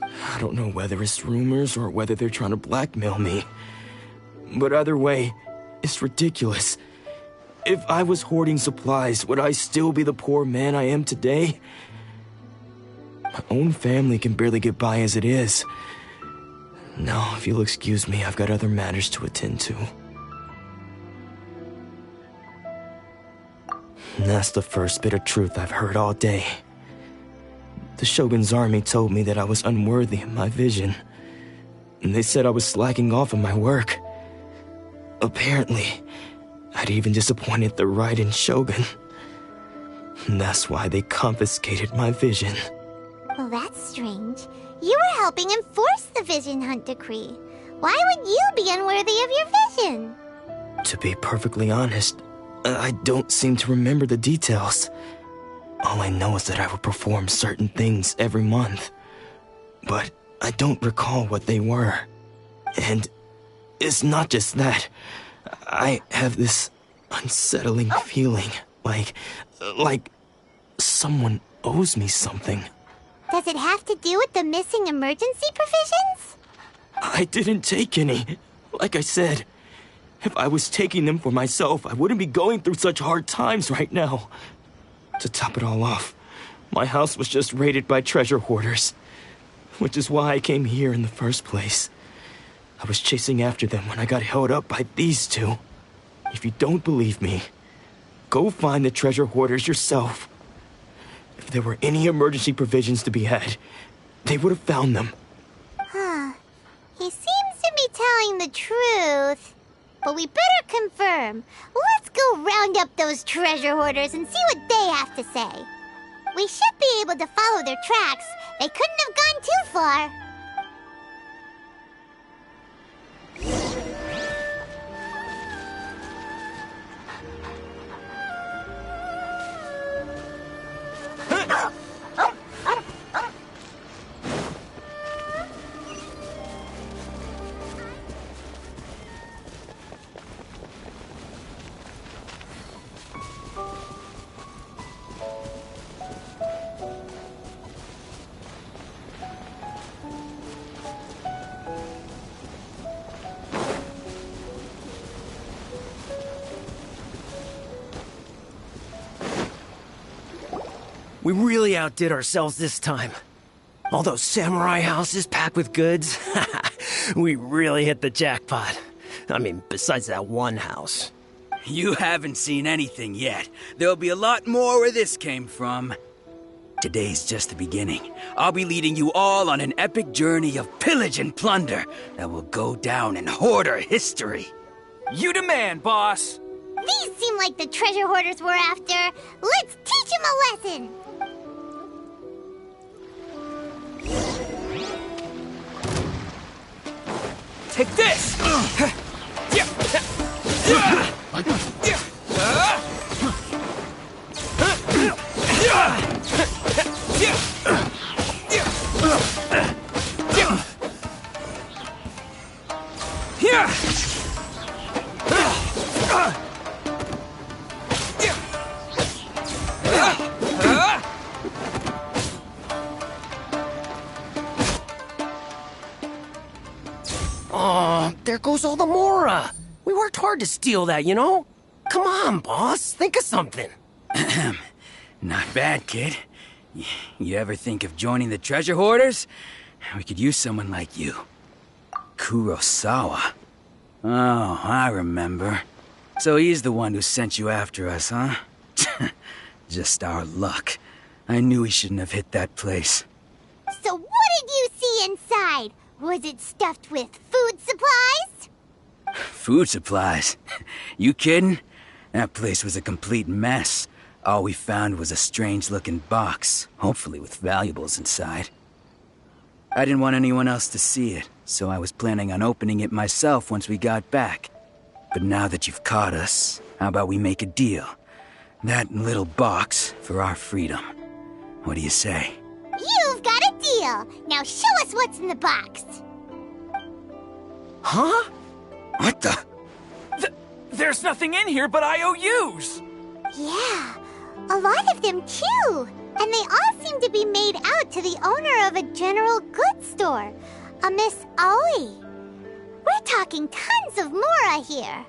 I don't know whether it's rumors or whether they're trying to blackmail me. But either way, it's ridiculous. If I was hoarding supplies, would I still be the poor man I am today? My own family can barely get by as it is. Now, if you'll excuse me, I've got other matters to attend to. And that's the first bit of truth I've heard all day. The Shogun's army told me that I was unworthy of my vision. And they said I was slacking off in my work. Apparently, I'd even disappointed the Raiden Shogun. And that's why they confiscated my vision. Well, that's strange. You were helping enforce the Vision Hunt Decree. Why would you be unworthy of your vision? To be perfectly honest, I don't seem to remember the details. All I know is that I would perform certain things every month. But I don't recall what they were. And it's not just that. I have this unsettling feeling, like someone owes me something. Does it have to do with the missing emergency provisions? I didn't take any. Like I said, if I was taking them for myself, I wouldn't be going through such hard times right now. To top it all off, my house was just raided by treasure hoarders, which is why I came here in the first place. I was chasing after them when I got held up by these two. If you don't believe me, go find the treasure hoarders yourself. If there were any emergency provisions to be had, they would have found them. Huh. He seems to be telling the truth. But we better confirm. Let's go round up those treasure hoarders and see what they have to say. We should be able to follow their tracks. They couldn't have gone too far. We really outdid ourselves this time. All those samurai houses packed with goods. We really hit the jackpot. I mean, besides that one house. You haven't seen anything yet. There'll be a lot more where this came from. Today's just the beginning. I'll be leading you all on an epic journey of pillage and plunder that will go down in hoarder history. You demand, boss. These seem like the treasure hoarders we're after. Let's teach them a lesson. Take this! Oh, there goes all the Mora. We worked hard to steal that, you know? Come on, boss. Think of something. Not bad, kid. You ever think of joining the treasure hoarders? We could use someone like you. Kurosawa. Oh, I remember. So he's the one who sent you after us, huh? Just our luck. I knew he shouldn't have hit that place. So what did you see inside? Was it stuffed with food supplies? Food supplies? You kidding? That place was a complete mess. All we found was a strange-looking box, hopefully with valuables inside. I didn't want anyone else to see it, so I was planning on opening it myself once we got back. But now that you've caught us, how about we make a deal? That little box for our freedom. What do you say? You've got a deal. Now show us what's in the box. Huh? What the? There's nothing in here but IOUs. Yeah. a lot of them too. And they all seem to be made out to the owner of a general goods store, a Miss Aoi. We're talking tons of Mora here.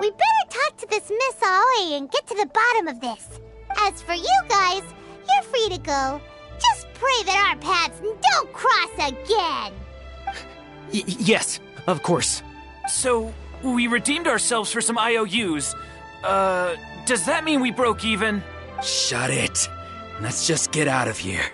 We better talk to this Miss Aoi and get to the bottom of this. As for you guys, you're free to go. Just pray that our paths don't cross again. Yes, of course. So, we redeemed ourselves for some IOUs. Does that mean we broke even? Shut it. Let's just get out of here.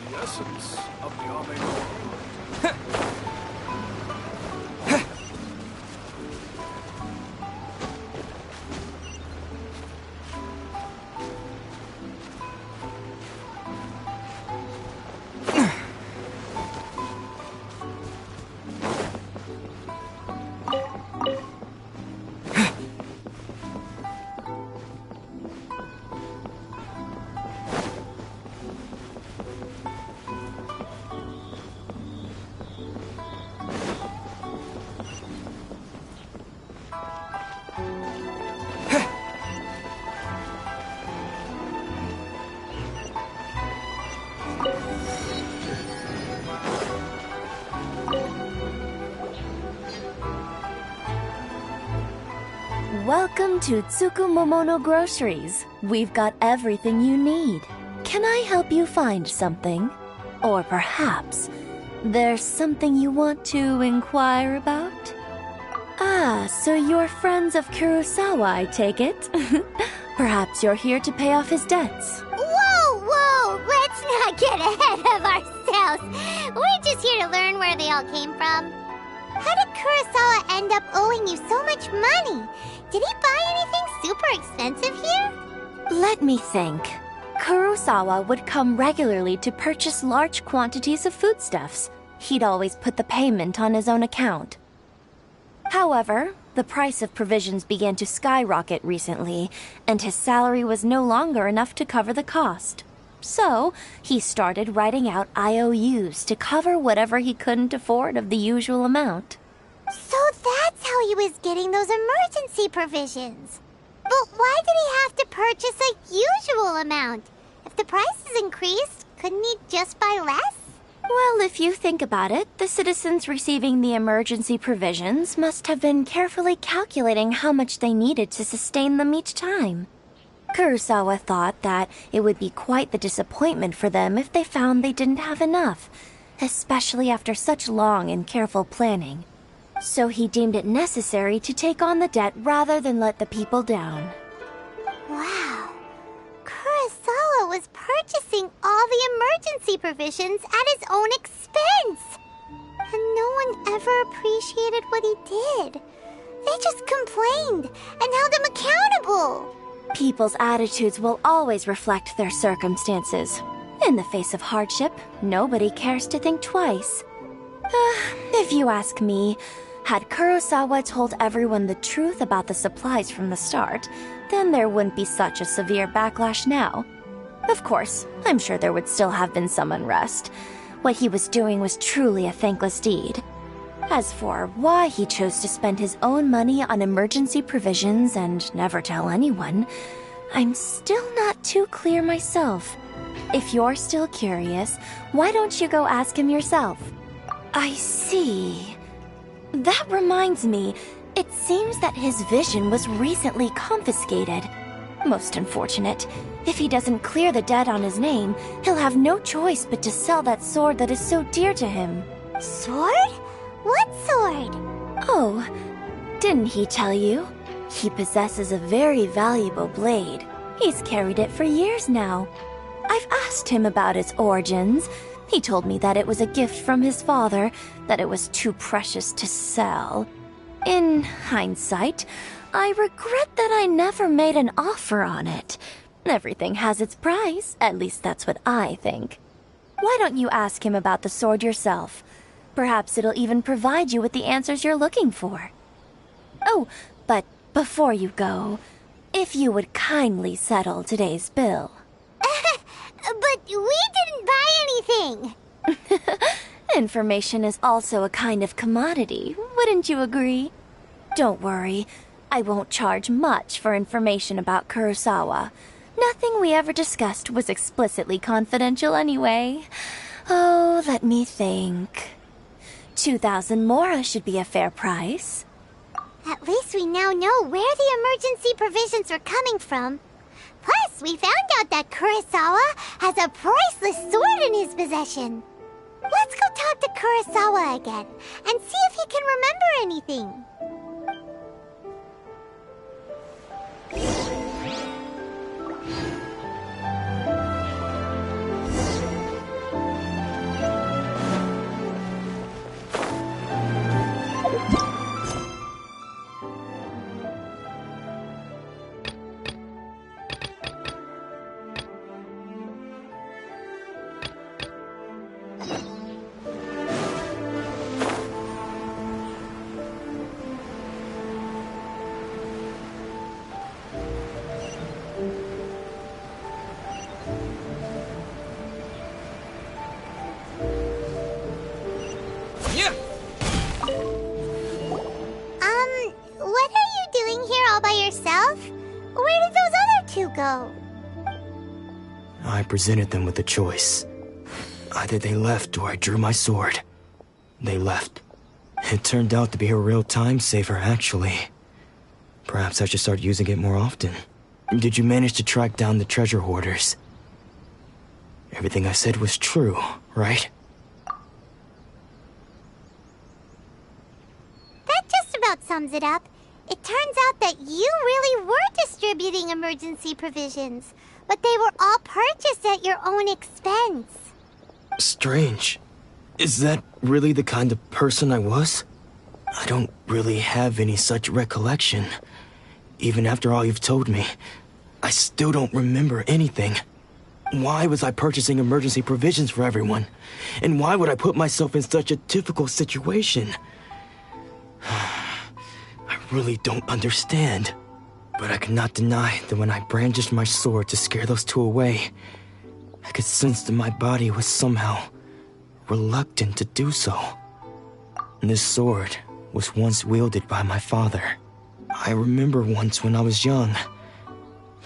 The essence of the Omega. Welcome to Tsukumomono Groceries. We've got everything you need. Can I help you find something? Or perhaps there's something you want to inquire about? Ah, so you're friends of Kurosawa, I take it? Perhaps you're here to pay off his debts. Whoa! Let's not get ahead of ourselves. We're just here to learn where they all came from. How did Kurosawa end up owing you so much money? Did he buy anything super expensive here? Let me think. Kurosawa would come regularly to purchase large quantities of foodstuffs. He'd always put the payment on his own account. However, the price of provisions began to skyrocket recently, and his salary was no longer enough to cover the cost. So, he started writing out IOUs to cover whatever he couldn't afford of the usual amount. So that's how he was getting those emergency provisions. But why did he have to purchase a usual amount? If the prices increased, couldn't he just buy less? Well, if you think about it, the citizens receiving the emergency provisions must have been carefully calculating how much they needed to sustain them each time. Kurosawa thought that it would be quite the disappointment for them if they found they didn't have enough, especially after such long and careful planning. So he deemed it necessary to take on the debt rather than let the people down. Wow. Kurosawa was purchasing all the emergency provisions at his own expense. And no one ever appreciated what he did. They just complained and held him accountable. People's attitudes will always reflect their circumstances. In the face of hardship, nobody cares to think twice. If you ask me, had Kurosawa told everyone the truth about the supplies from the start, then there wouldn't be such a severe backlash now. Of course, I'm sure there would still have been some unrest. What he was doing was truly a thankless deed. As for why he chose to spend his own money on emergency provisions and never tell anyone, I'm still not too clear myself. If you're still curious, why don't you go ask him yourself? I see. That reminds me, it seems that his vision was recently confiscated. Most unfortunate. If he doesn't clear the debt on his name, he'll have no choice but to sell that sword that is so dear to him. Sword? What sword? Oh, didn't he tell you? He possesses a very valuable blade. He's carried it for years now. I've asked him about its origins. He told me that it was a gift from his father, that it was too precious to sell. In hindsight, I regret that I never made an offer on it. Everything has its price, at least that's what I think. Why don't you ask him about the sword yourself? Perhaps it'll even provide you with the answers you're looking for. Oh, but before you go, if you would kindly settle today's bill. But we didn't buy anything! Information is also a kind of commodity, wouldn't you agree? Don't worry, I won't charge much for information about Kurosawa. Nothing we ever discussed was explicitly confidential anyway. Oh, let me think. 2,000 mora should be a fair price. At least we now know where the emergency provisions are coming from. Plus, we found out that Kurosawa has a priceless sword in his possession. Let's go talk to Kurosawa again and see if he can remember anything. What are you doing here all by yourself? Where did those other two go? I presented them with a choice. Either they left or I drew my sword. They left. It turned out to be a real time saver, actually. Perhaps I should start using it more often. Did you manage to track down the treasure hoarders? Everything I said was true, right? That just about sums it up. It turns out that you really were distributing emergency provisions, but they were all purchased at your own expense. Strange. Is that really the kind of person I was? I don't really have any such recollection. Even after all you've told me, I still don't remember anything. Why was I purchasing emergency provisions for everyone? And why would I put myself in such a difficult situation? I really don't understand. But I cannot deny that when I brandished my sword to scare those two away, I could sense that my body was somehow reluctant to do so. This sword was once wielded by my father. I remember once when I was young,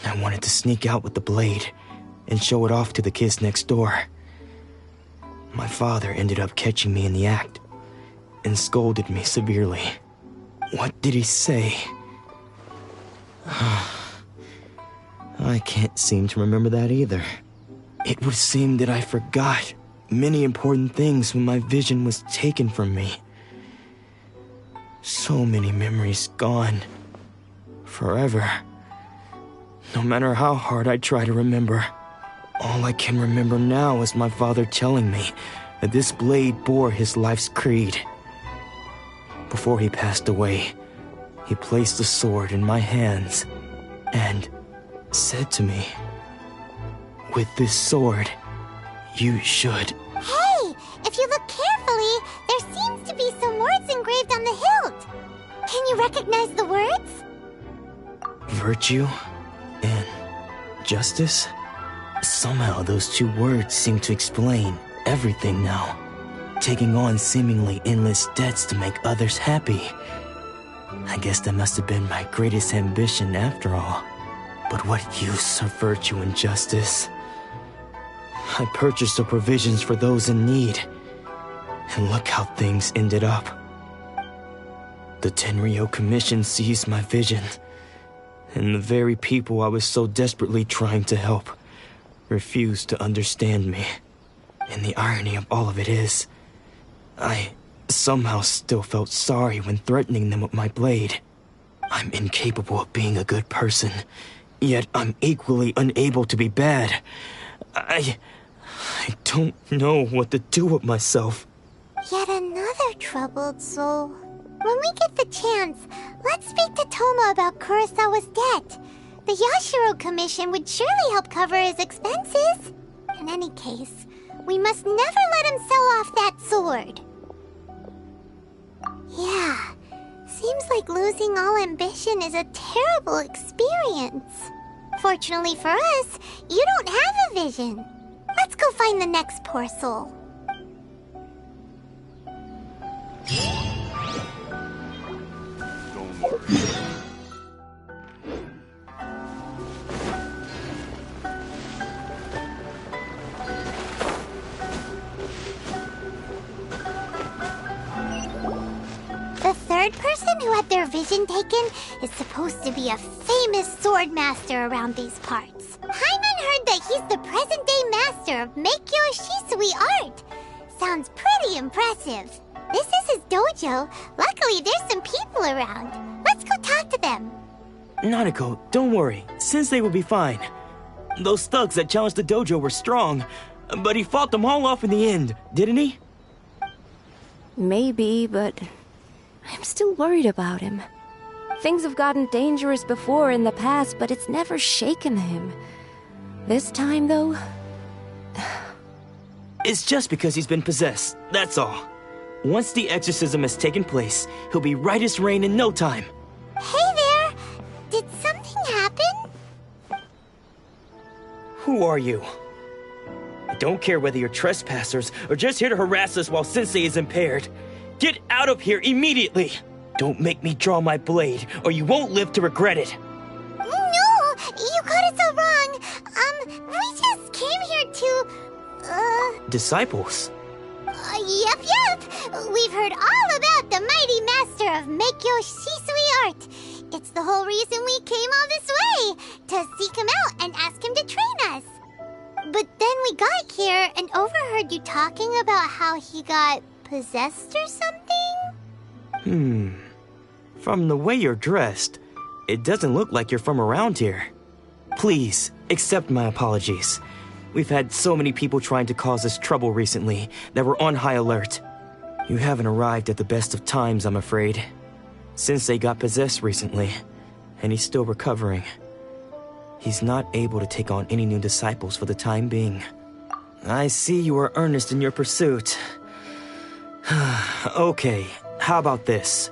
I wanted to sneak out with the blade and show it off to the kids next door. My father ended up catching me in the act and scolded me severely. What did he say? I can't seem to remember that either. It would seem that I forgot many important things when my vision was taken from me. So many memories gone. Forever. No matter how hard I try to remember, all I can remember now is my father telling me that this blade bore his life's creed. Before he passed away, he placed the sword in my hands and said to me, "With this sword, you should..." Hey! If you look carefully, there seems to be some words engraved on the hilt. Can you recognize the words? Virtue and justice? Somehow those two words seem to explain everything now. Taking on seemingly endless debts to make others happy. I guess that must have been my greatest ambition after all. But what use of virtue and justice? I purchased the provisions for those in need. And look how things ended up. The Tenryo Commission seized my vision. And the very people I was so desperately trying to help refused to understand me. And the irony of all of it is, I somehow still felt sorry when threatening them with my blade. I'm incapable of being a good person, yet I'm equally unable to be bad. I don't know what to do with myself. Yet another troubled soul. When we get the chance, let's speak to Toma about Kurosawa's debt. The Yashiro Commission would surely help cover his expenses. In any case, we must never let him sell off that sword. Yeah, seems like losing all ambition is a terrible experience. Fortunately for us, you don't have a vision. Let's go find the next poor soul. Don't worry. The third person who had their vision taken is supposed to be a famous sword master around these parts. Hyman heard that he's the present-day master of Meikyo Shisui art. Sounds pretty impressive. This is his dojo. Luckily, there's some people around. Let's go talk to them. Nanako, don't worry. Sensei will be fine. Those thugs that challenged the dojo were strong, but he fought them all off in the end, didn't he? Maybe, but I'm still worried about him. Things have gotten dangerous before in the past, but it's never shaken him. This time, though... It's just because he's been possessed, that's all. Once the exorcism has taken place, he'll be right as rain in no time. Hey there! Did something happen? Who are you? I don't care whether you're trespassers or just here to harass us while Sensei is impaired. Get out of here immediately! Don't make me draw my blade, or you won't live to regret it. No! You got it so wrong! We just came here to... Disciples? Yep. We've heard all about the mighty master of Meikyo Shisui art. It's the whole reason we came all this way, to seek him out and ask him to train us. But then we got here and overheard you talking about how he got possessed or something? From the way you're dressed, it doesn't look like you're from around here. Please, accept my apologies. We've had so many people trying to cause us trouble recently that we're on high alert. You haven't arrived at the best of times, I'm afraid. Sensei got possessed recently, and he's still recovering. He's not able to take on any new disciples for the time being. I see you are earnest in your pursuit. Okay, how about this?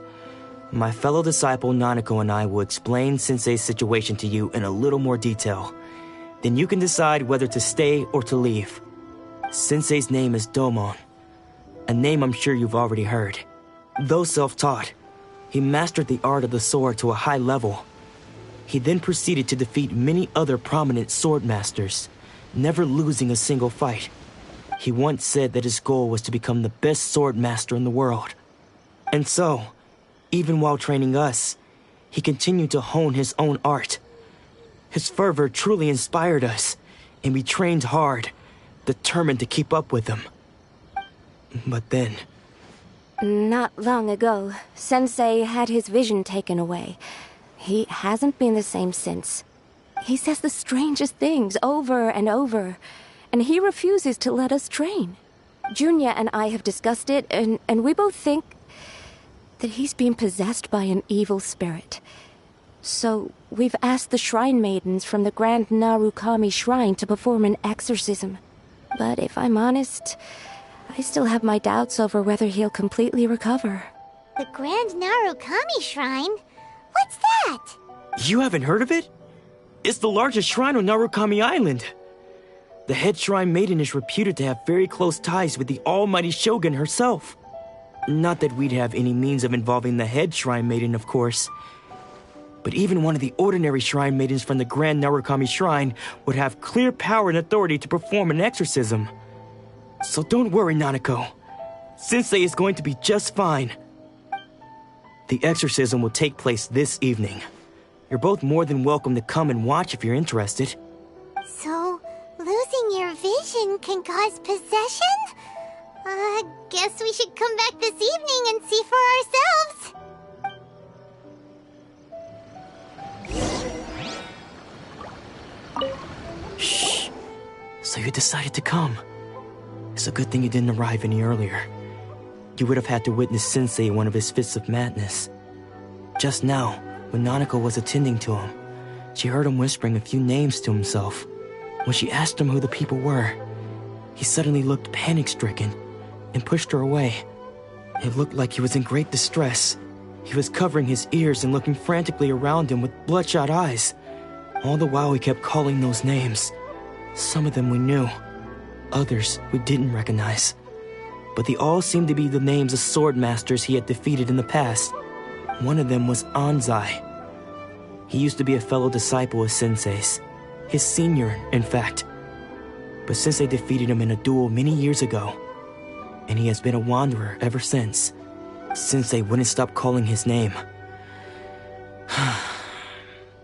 My fellow disciple Nanako and I will explain Sensei's situation to you in a little more detail. Then you can decide whether to stay or to leave. Sensei's name is Domon, a name I'm sure you've already heard. Though self-taught, he mastered the art of the sword to a high level. He then proceeded to defeat many other prominent sword masters, never losing a single fight. He once said that his goal was to become the best sword master in the world. And so, even while training us, he continued to hone his own art. His fervor truly inspired us, and we trained hard, determined to keep up with him. But then... Not long ago, Sensei had his vision taken away. He hasn't been the same since. He says the strangest things over and over, and he refuses to let us train. Junya and I have discussed it, and we both think that he's been possessed by an evil spirit. So, we've asked the shrine maidens from the Grand Narukami Shrine to perform an exorcism. But if I'm honest, I still have my doubts over whether he'll completely recover. The Grand Narukami Shrine? What's that? You haven't heard of it? It's the largest shrine on Narukami Island. The head shrine maiden is reputed to have very close ties with the almighty Shogun herself. Not that we'd have any means of involving the head shrine maiden, of course. But even one of the ordinary shrine maidens from the Grand Narukami Shrine would have clear power and authority to perform an exorcism. So don't worry, Nanako. Sensei is going to be just fine. The exorcism will take place this evening. You're both more than welcome to come and watch if you're interested. So, losing your vision can cause possession? Guess we should come back this evening and see for ourselves. So you decided to come. It's a good thing you didn't arrive any earlier. You would have had to witness Sensei in one of his fits of madness. Just now, when Nanako was attending to him, she heard him whispering a few names to himself. When she asked him who the people were, he suddenly looked panic-stricken and pushed her away. It looked like he was in great distress. He was covering his ears and looking frantically around him with bloodshot eyes. All the while he kept calling those names. Some of them we knew, others we didn't recognize. But they all seemed to be the names of sword masters he had defeated in the past. One of them was Anzai. He used to be a fellow disciple of Sensei's. His senior, in fact. But Sensei defeated him in a duel many years ago, and he has been a wanderer ever since. Sensei wouldn't stop calling his name.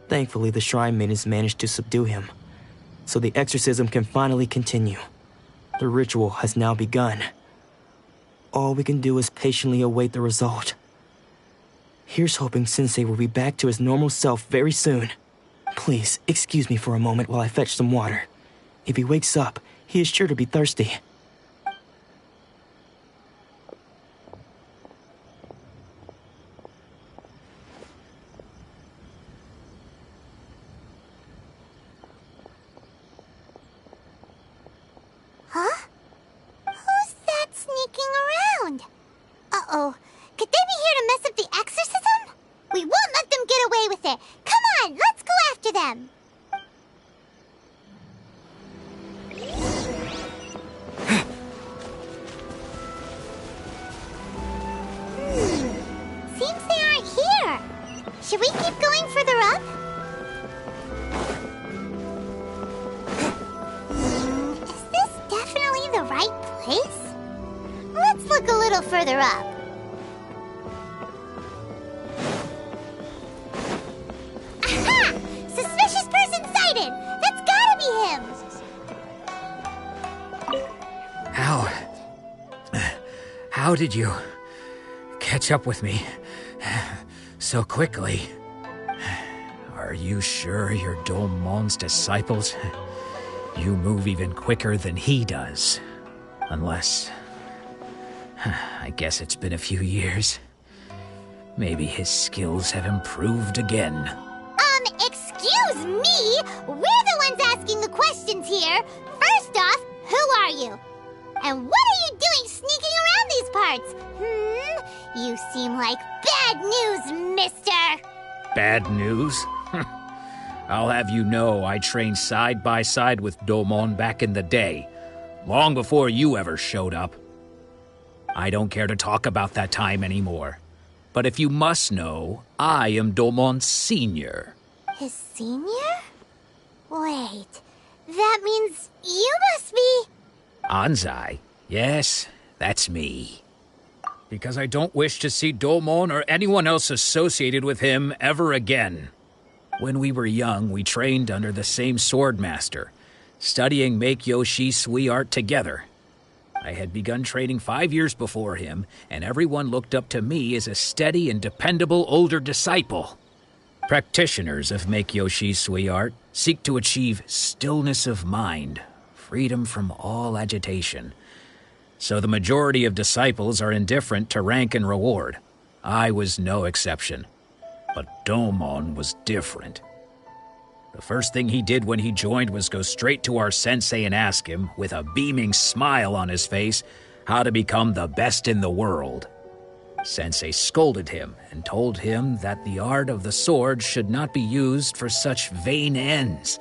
Thankfully, the shrine maidens managed to subdue him, so the exorcism can finally continue. The ritual has now begun. All we can do is patiently await the result. Here's hoping Sensei will be back to his normal self very soon. Please, excuse me for a moment while I fetch some water. If he wakes up, he is sure to be thirsty. Huh? Who's that sneaking around? Uh-oh. Could they be here to mess up the exorcism? We won't let them get away with it. Come on, let's go after them. Seems they aren't here. Should we keep going further up? Is this definitely the right place? Let's look a little further up. Aha! Suspicious person sighted! That's gotta be him! How did you catch up with me so quickly? Are you sure you're Domon's disciples? You move even quicker than he does. Unless... I guess it's been a few years. Maybe his skills have improved again. Excuse me? We're the ones asking the questions here. First off, who are you? And what are you doing sneaking around these parts? You seem like bad news, mister. Bad news? I'll have you know I trained side by side with Domon back in the day, long before you ever showed up. I don't care to talk about that time anymore. But if you must know, I am Domon's senior. His senior? Wait, that means you must be... Anzai? Yes, that's me. Because I don't wish to see Domon or anyone else associated with him ever again. When we were young, we trained under the same swordmaster, studying Make-Yoshi Sui art together. I had begun training 5 years before him, and everyone looked up to me as a steady and dependable older disciple. Practitioners of Make-Yoshi Sui art seek to achieve stillness of mind, freedom from all agitation. So the majority of disciples are indifferent to rank and reward. I was no exception. But Domon was different. The first thing he did when he joined was go straight to our sensei and ask him, with a beaming smile on his face, how to become the best in the world. Sensei scolded him and told him that the art of the sword should not be used for such vain ends.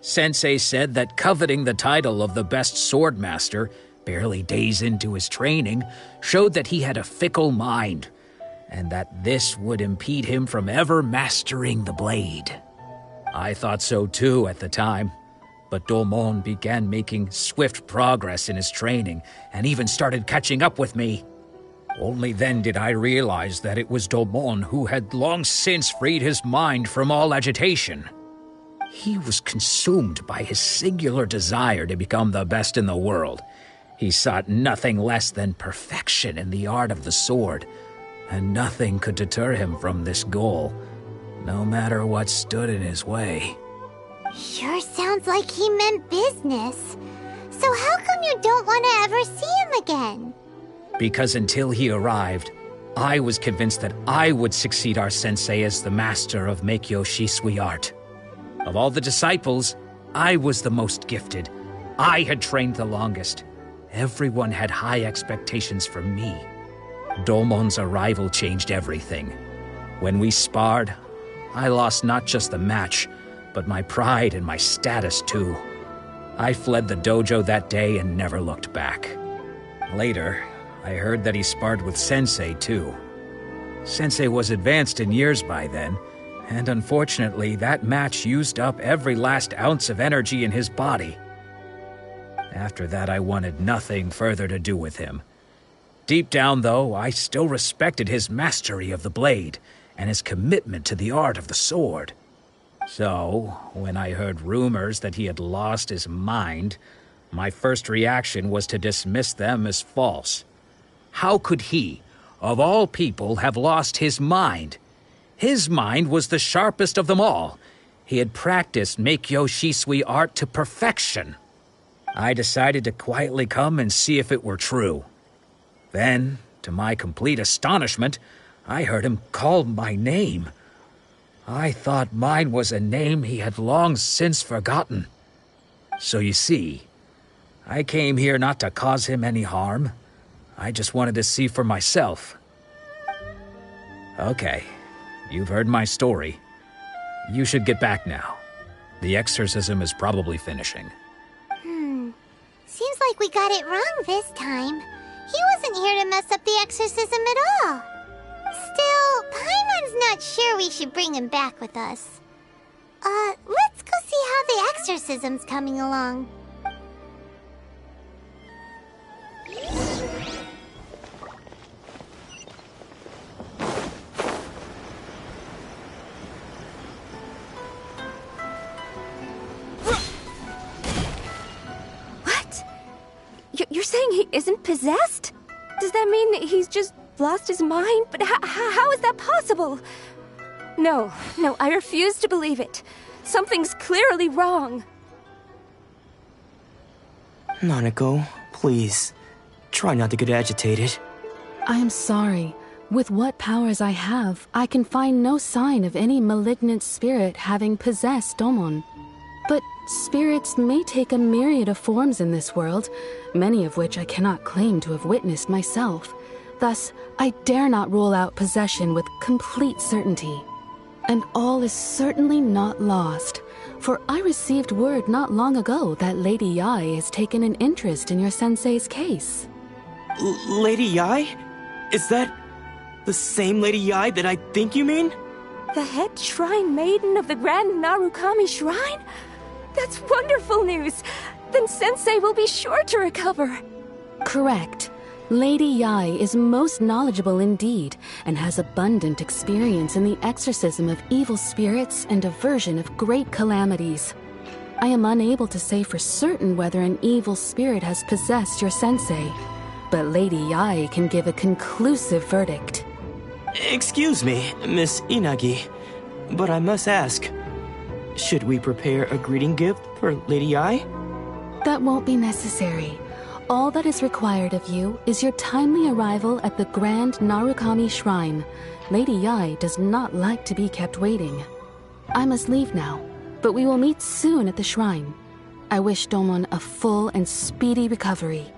Sensei said that coveting the title of the best swordmaster, barely days into his training, showed that he had a fickle mind, and that this would impede him from ever mastering the blade. I thought so too at the time, but Domon began making swift progress in his training and even started catching up with me. Only then did I realize that it was Domon who had long since freed his mind from all agitation. He was consumed by his singular desire to become the best in the world. He sought nothing less than perfection in the art of the sword, and nothing could deter him from this goal, no matter what stood in his way. Sure sounds sounds like he meant business. So how come you don't want to ever see him again? Because until he arrived, I was convinced that I would succeed our sensei as the master of Meikyo Shisui art. Of all the disciples, I was the most gifted. I had trained the longest. Everyone had high expectations for me. Domon's arrival changed everything. When we sparred, I lost not just the match, but my pride and my status too. I fled the dojo that day and never looked back. Later, I heard that he sparred with Sensei too. Sensei was advanced in years by then, and unfortunately that match used up every last ounce of energy in his body. After that, I wanted nothing further to do with him. Deep down, though, I still respected his mastery of the blade and his commitment to the art of the sword. So, when I heard rumors that he had lost his mind, my first reaction was to dismiss them as false. How could he, of all people, have lost his mind? His mind was the sharpest of them all. He had practiced Meikyo Shisui art to perfection. I decided to quietly come and see if it were true. Then, to my complete astonishment, I heard him call my name. I thought mine was a name he had long since forgotten. So you see, I came here not to cause him any harm. I just wanted to see for myself. Okay, you've heard my story. You should get back now. The exorcism is probably finishing. Seems like we got it wrong this time. He wasn't here to mess up the exorcism at all. Still, Paimon's not sure we should bring him back with us. Let's go see how the exorcism's coming along. You're saying he isn't possessed? Does that mean he's just lost his mind? But how is that possible? No, I refuse to believe it. Something's clearly wrong. Nanako, please. Try not to get agitated. I am sorry. With what powers I have, I can find no sign of any malignant spirit having possessed Domon. But spirits may take a myriad of forms in this world, many of which I cannot claim to have witnessed myself. Thus, I dare not rule out possession with complete certainty. And all is certainly not lost, for I received word not long ago that Lady Yai has taken an interest in your sensei's case. Lady Yai? Is that the same Lady Yai that I think you mean? The head shrine maiden of the Grand Narukami Shrine? That's wonderful news! Then Sensei will be sure to recover. Correct. Lady Yai is most knowledgeable indeed, and has abundant experience in the exorcism of evil spirits and aversion of great calamities. I am unable to say for certain whether an evil spirit has possessed your sensei, but Lady Yai can give a conclusive verdict. Excuse me, Miss Inagi, but I must ask, should we prepare a greeting gift for Lady Yai? That won't be necessary. All that is required of you is your timely arrival at the Grand Narukami Shrine. Lady Yai does not like to be kept waiting. I must leave now, but we will meet soon at the shrine. I wish Domon a full and speedy recovery.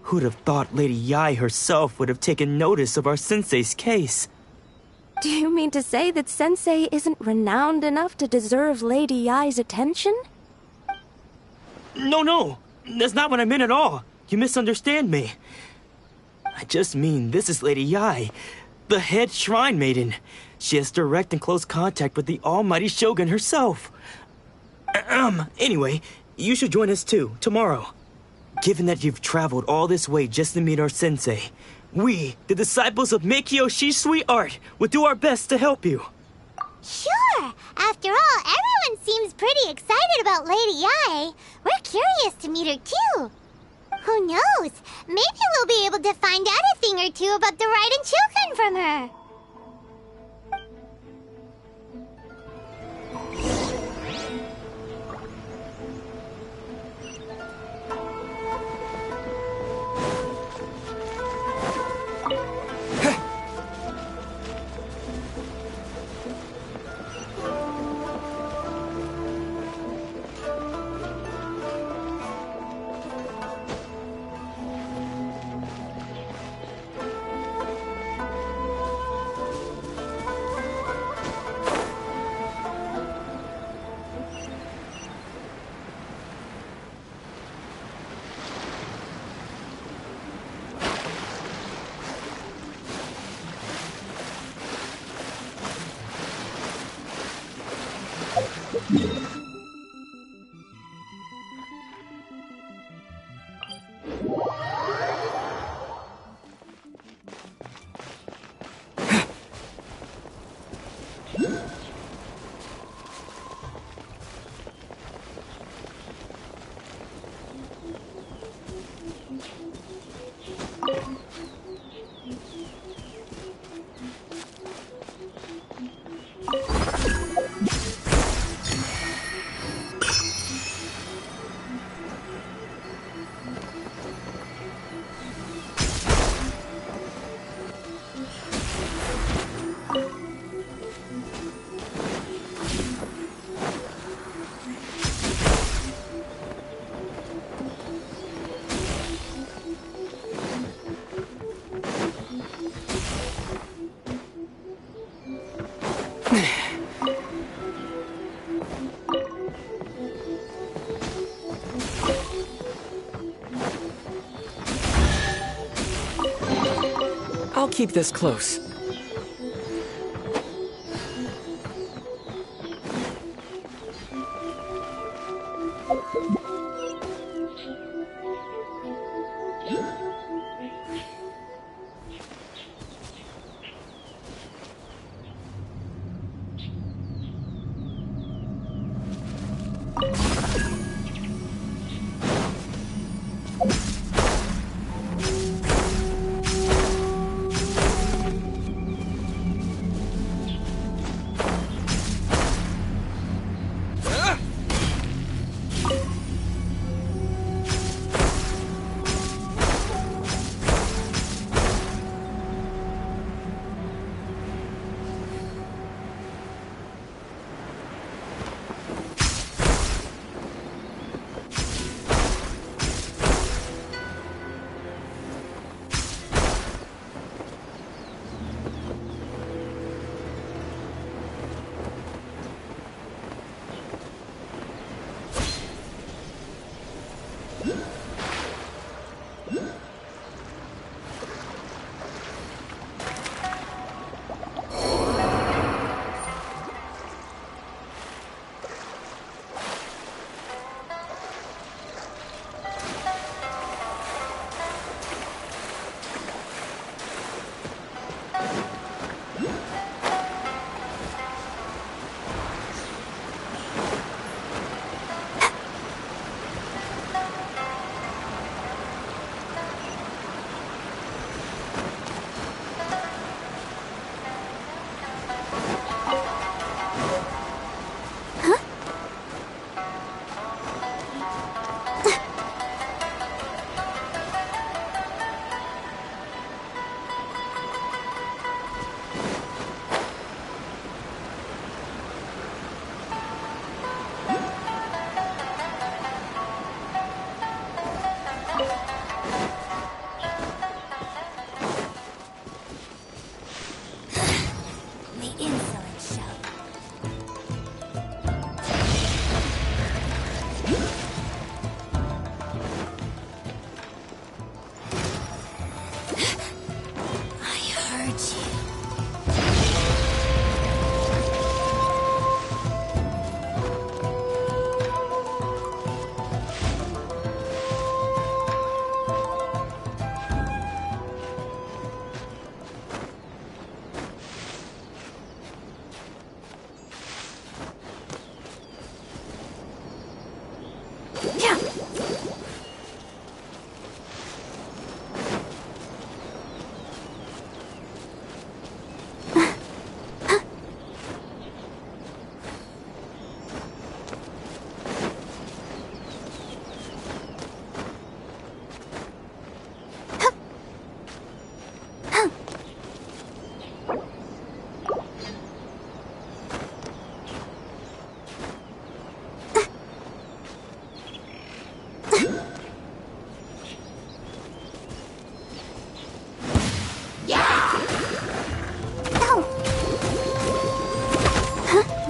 Who'd have thought Lady Yai herself would have taken notice of our sensei's case? Do you mean to say that Sensei isn't renowned enough to deserve Lady Yai's attention? No, that's not what I meant at all. You misunderstand me. I just mean this is Lady Yai, the head shrine maiden. She has direct and close contact with the almighty Shogun herself. Anyway, you should join us too, tomorrow. Given that you've traveled all this way just to meet our sensei, we, the disciples of Meikyo Shisui art, will do our best to help you. Sure! After all, everyone seems pretty excited about Lady Yai. We're curious to meet her too. Who knows? Maybe we'll be able to find out a thing or two about the Raiden children from her. I'll keep this close.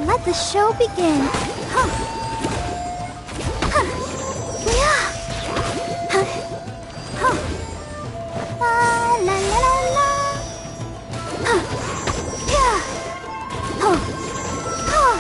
Let the show begin. Huh. Huh. Yeah. Huh. Huh. La la la la. Huh. Yeah. Huh. Huh.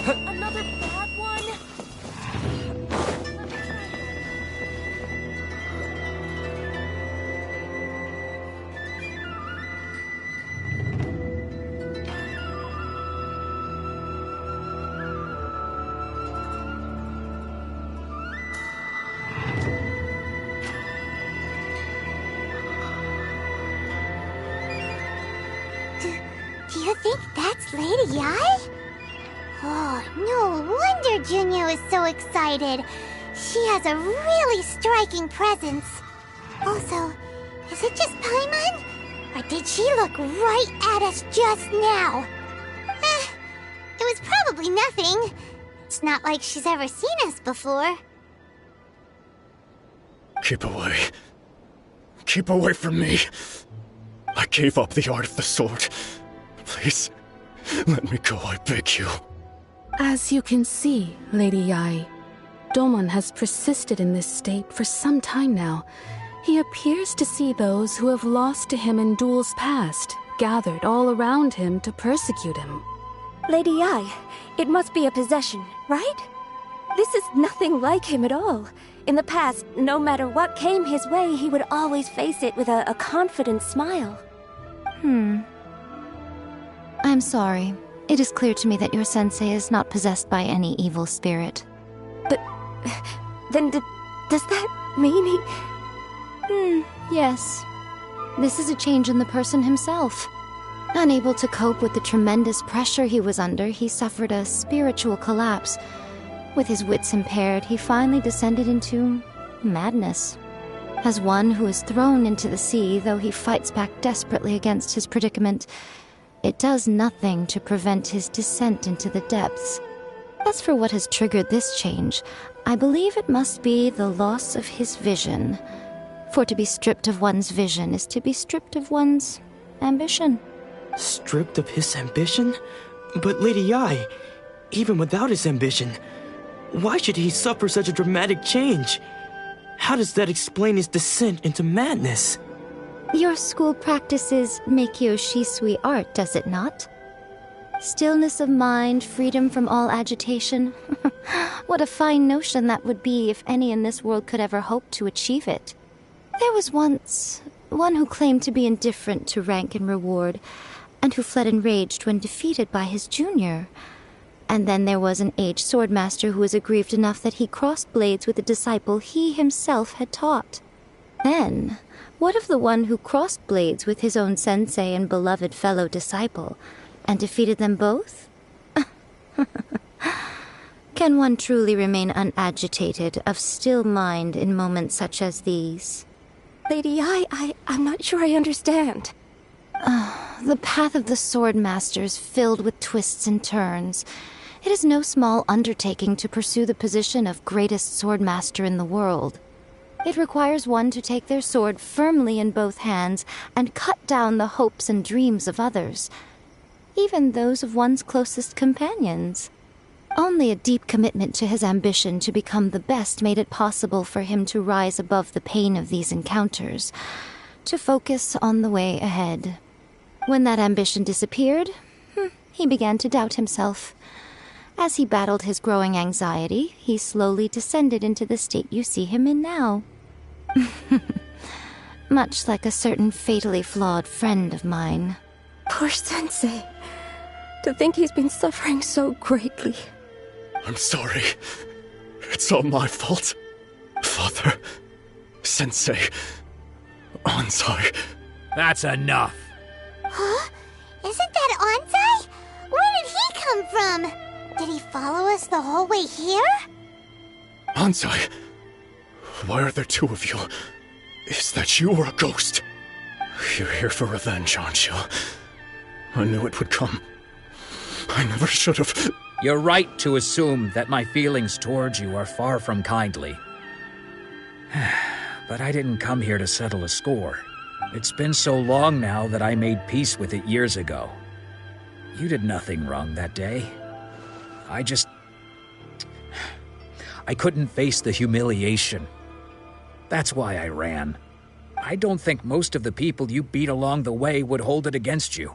Another bad one? Do you think that's Lady Ai? Oh, no wonder Junyo is so excited. She has a really striking presence. Also, is it just Paimon? Or did she look right at us just now? It was probably nothing. It's not like she's ever seen us before. Keep away. Keep away from me. I gave up the art of the sword. Please, let me go, I beg you. As you can see, Lady Yai, Domon has persisted in this state for some time now. He appears to see those who have lost to him in duels past, gathered all around him to persecute him. Lady Yai, it must be a possession, right? This is nothing like him at all. In the past, no matter what came his way, he would always face it with a confident smile. I'm sorry. It is clear to me that your sensei is not possessed by any evil spirit. But then does that mean he... Yes. This is a change in the person himself. Unable to cope with the tremendous pressure he was under, he suffered a spiritual collapse. With his wits impaired, he finally descended into madness. As one who is thrown into the sea, though he fights back desperately against his predicament, it does nothing to prevent his descent into the depths. As for what has triggered this change, I believe it must be the loss of his vision. For to be stripped of one's vision is to be stripped of one's ambition. Stripped of his ambition? But Lady Yai, even without his ambition, why should he suffer such a dramatic change? How does that explain his descent into madness? Your school practices Meikyo Shisui art, does it not? Stillness of mind, freedom from all agitation. What a fine notion that would be if any in this world could ever hope to achieve it. There was once one who claimed to be indifferent to rank and reward, and who fled enraged when defeated by his junior. And then there was an aged swordmaster who was aggrieved enough that he crossed blades with a disciple he himself had taught. Then, what of the one who crossed blades with his own sensei and beloved fellow disciple, and defeated them both? Can one truly remain unagitated, of still mind in moments such as these? Lady Ai, I'm not sure I understand. The path of the sword master is filled with twists and turns. It is no small undertaking to pursue the position of greatest swordmaster in the world. It requires one to take their sword firmly in both hands and cut down the hopes and dreams of others, even those of one's closest companions. Only a deep commitment to his ambition to become the best made it possible for him to rise above the pain of these encounters, to focus on the way ahead. When that ambition disappeared, he began to doubt himself. As he battled his growing anxiety, he slowly descended into the state you see him in now. Much like a certain fatally flawed friend of mine. Poor Sensei. To think he's been suffering so greatly. I'm sorry. It's all my fault. Father, Sensei, Ansai. That's enough. Huh? Isn't that Ansai? Where did he come from? Did he follow us the whole way here? Ansai, why are there two of you? Is that you or a ghost? You're here for revenge, aren't you? I knew it would come. I never should have. You're right to assume that my feelings towards you are far from kindly. But I didn't come here to settle a score. It's been so long now that I made peace with it years ago. You did nothing wrong that day. I couldn't face the humiliation. That's why I ran. I don't think most of the people you beat along the way would hold it against you.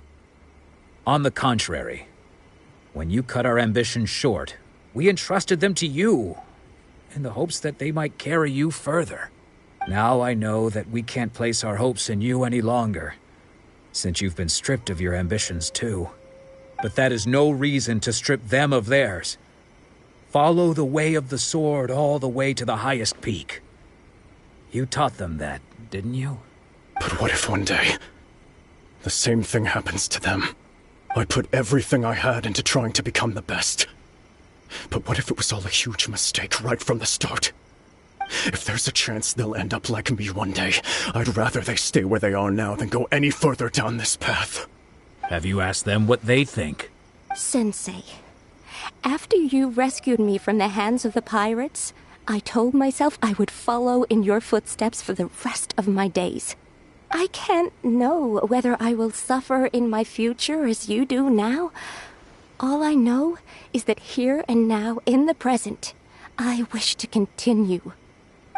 On the contrary, when you cut our ambitions short, we entrusted them to you, in the hopes that they might carry you further. Now I know that we can't place our hopes in you any longer, since you've been stripped of your ambitions too. But that is no reason to strip them of theirs. Follow the way of the sword all the way to the highest peak. You taught them that, didn't you? But what if one day the same thing happens to them? I put everything I had into trying to become the best. But what if it was all a huge mistake right from the start? If there's a chance they'll end up like me one day, I'd rather they stay where they are now than go any further down this path. Have you asked them what they think? Sensei, after you rescued me from the hands of the pirates, I told myself I would follow in your footsteps for the rest of my days. I can't know whether I will suffer in my future as you do now. All I know is that here and now, in the present, I wish to continue.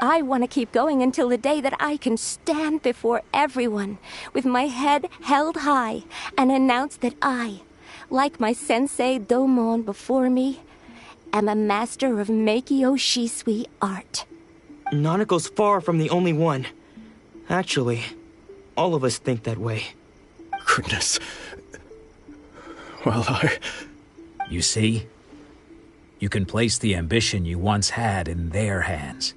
I want to keep going until the day that I can stand before everyone with my head held high and announce that I, like my sensei Domon before me, am a master of Meikyo Shisui art. Nanako's far from the only one. Actually, all of us think that way. Goodness. Well, You see? You can place the ambition you once had in their hands.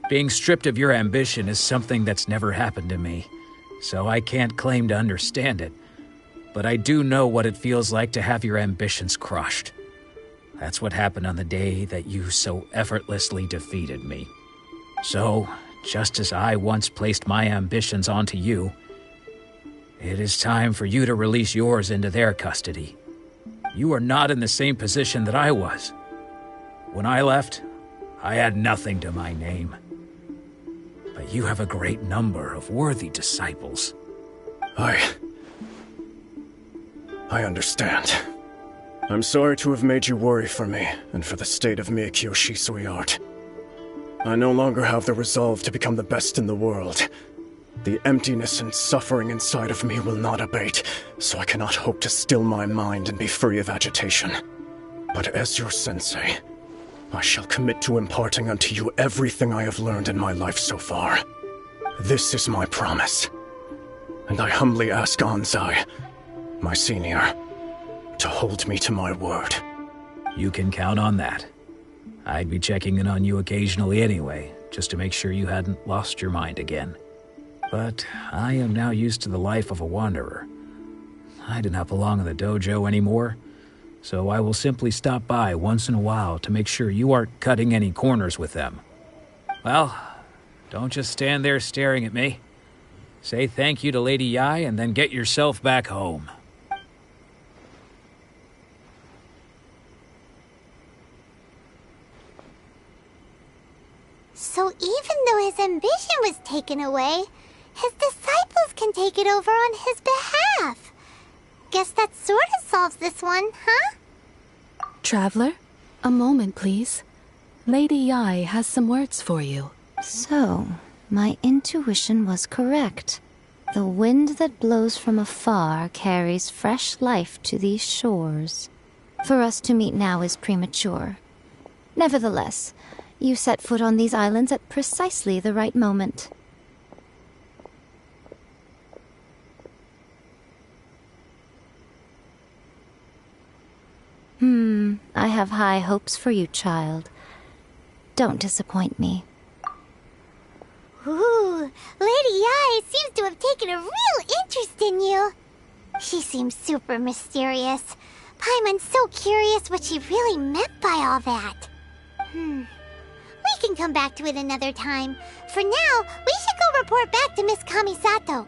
Being stripped of your ambition is something that's never happened to me, so I can't claim to understand it. But I do know what it feels like to have your ambitions crushed. That's what happened on the day that you so effortlessly defeated me. So, just as I once placed my ambitions onto you, it is time for you to release yours into their custody. You are not in the same position that I was. When I left, I had nothing to my name. But you have a great number of worthy disciples. I understand. I'm sorry to have made you worry for me, and for the state of Meikyo Shisui art. I no longer have the resolve to become the best in the world. The emptiness and suffering inside of me will not abate, so I cannot hope to still my mind and be free of agitation. But as your sensei, I shall commit to imparting unto you everything I have learned in my life so far. This is my promise. And I humbly ask Ansai, my senior, to hold me to my word. You can count on that. I'd be checking in on you occasionally anyway, just to make sure you hadn't lost your mind again. But I am now used to the life of a wanderer. I do not belong in the dojo anymore, so I will simply stop by once in a while to make sure you aren't cutting any corners with them. Well, don't just stand there staring at me. Say thank you to Lady Yai and then get yourself back home. his ambition was taken away, his disciples can take it over on his behalf. Guess that sort of solves this one, huh? Traveler, a moment, please. Lady Yai has some words for you. So, my intuition was correct. The wind that blows from afar carries fresh life to these shores. For us to meet now is premature. Nevertheless, you set foot on these islands at precisely the right moment. I have high hopes for you, child. Don't disappoint me. Ooh, Lady Yai seems to have taken a real interest in you. She seems super mysterious. Paimon's so curious what she really meant by all that. We can come back to it another time. For now, we should go report back to Miss Kamisato.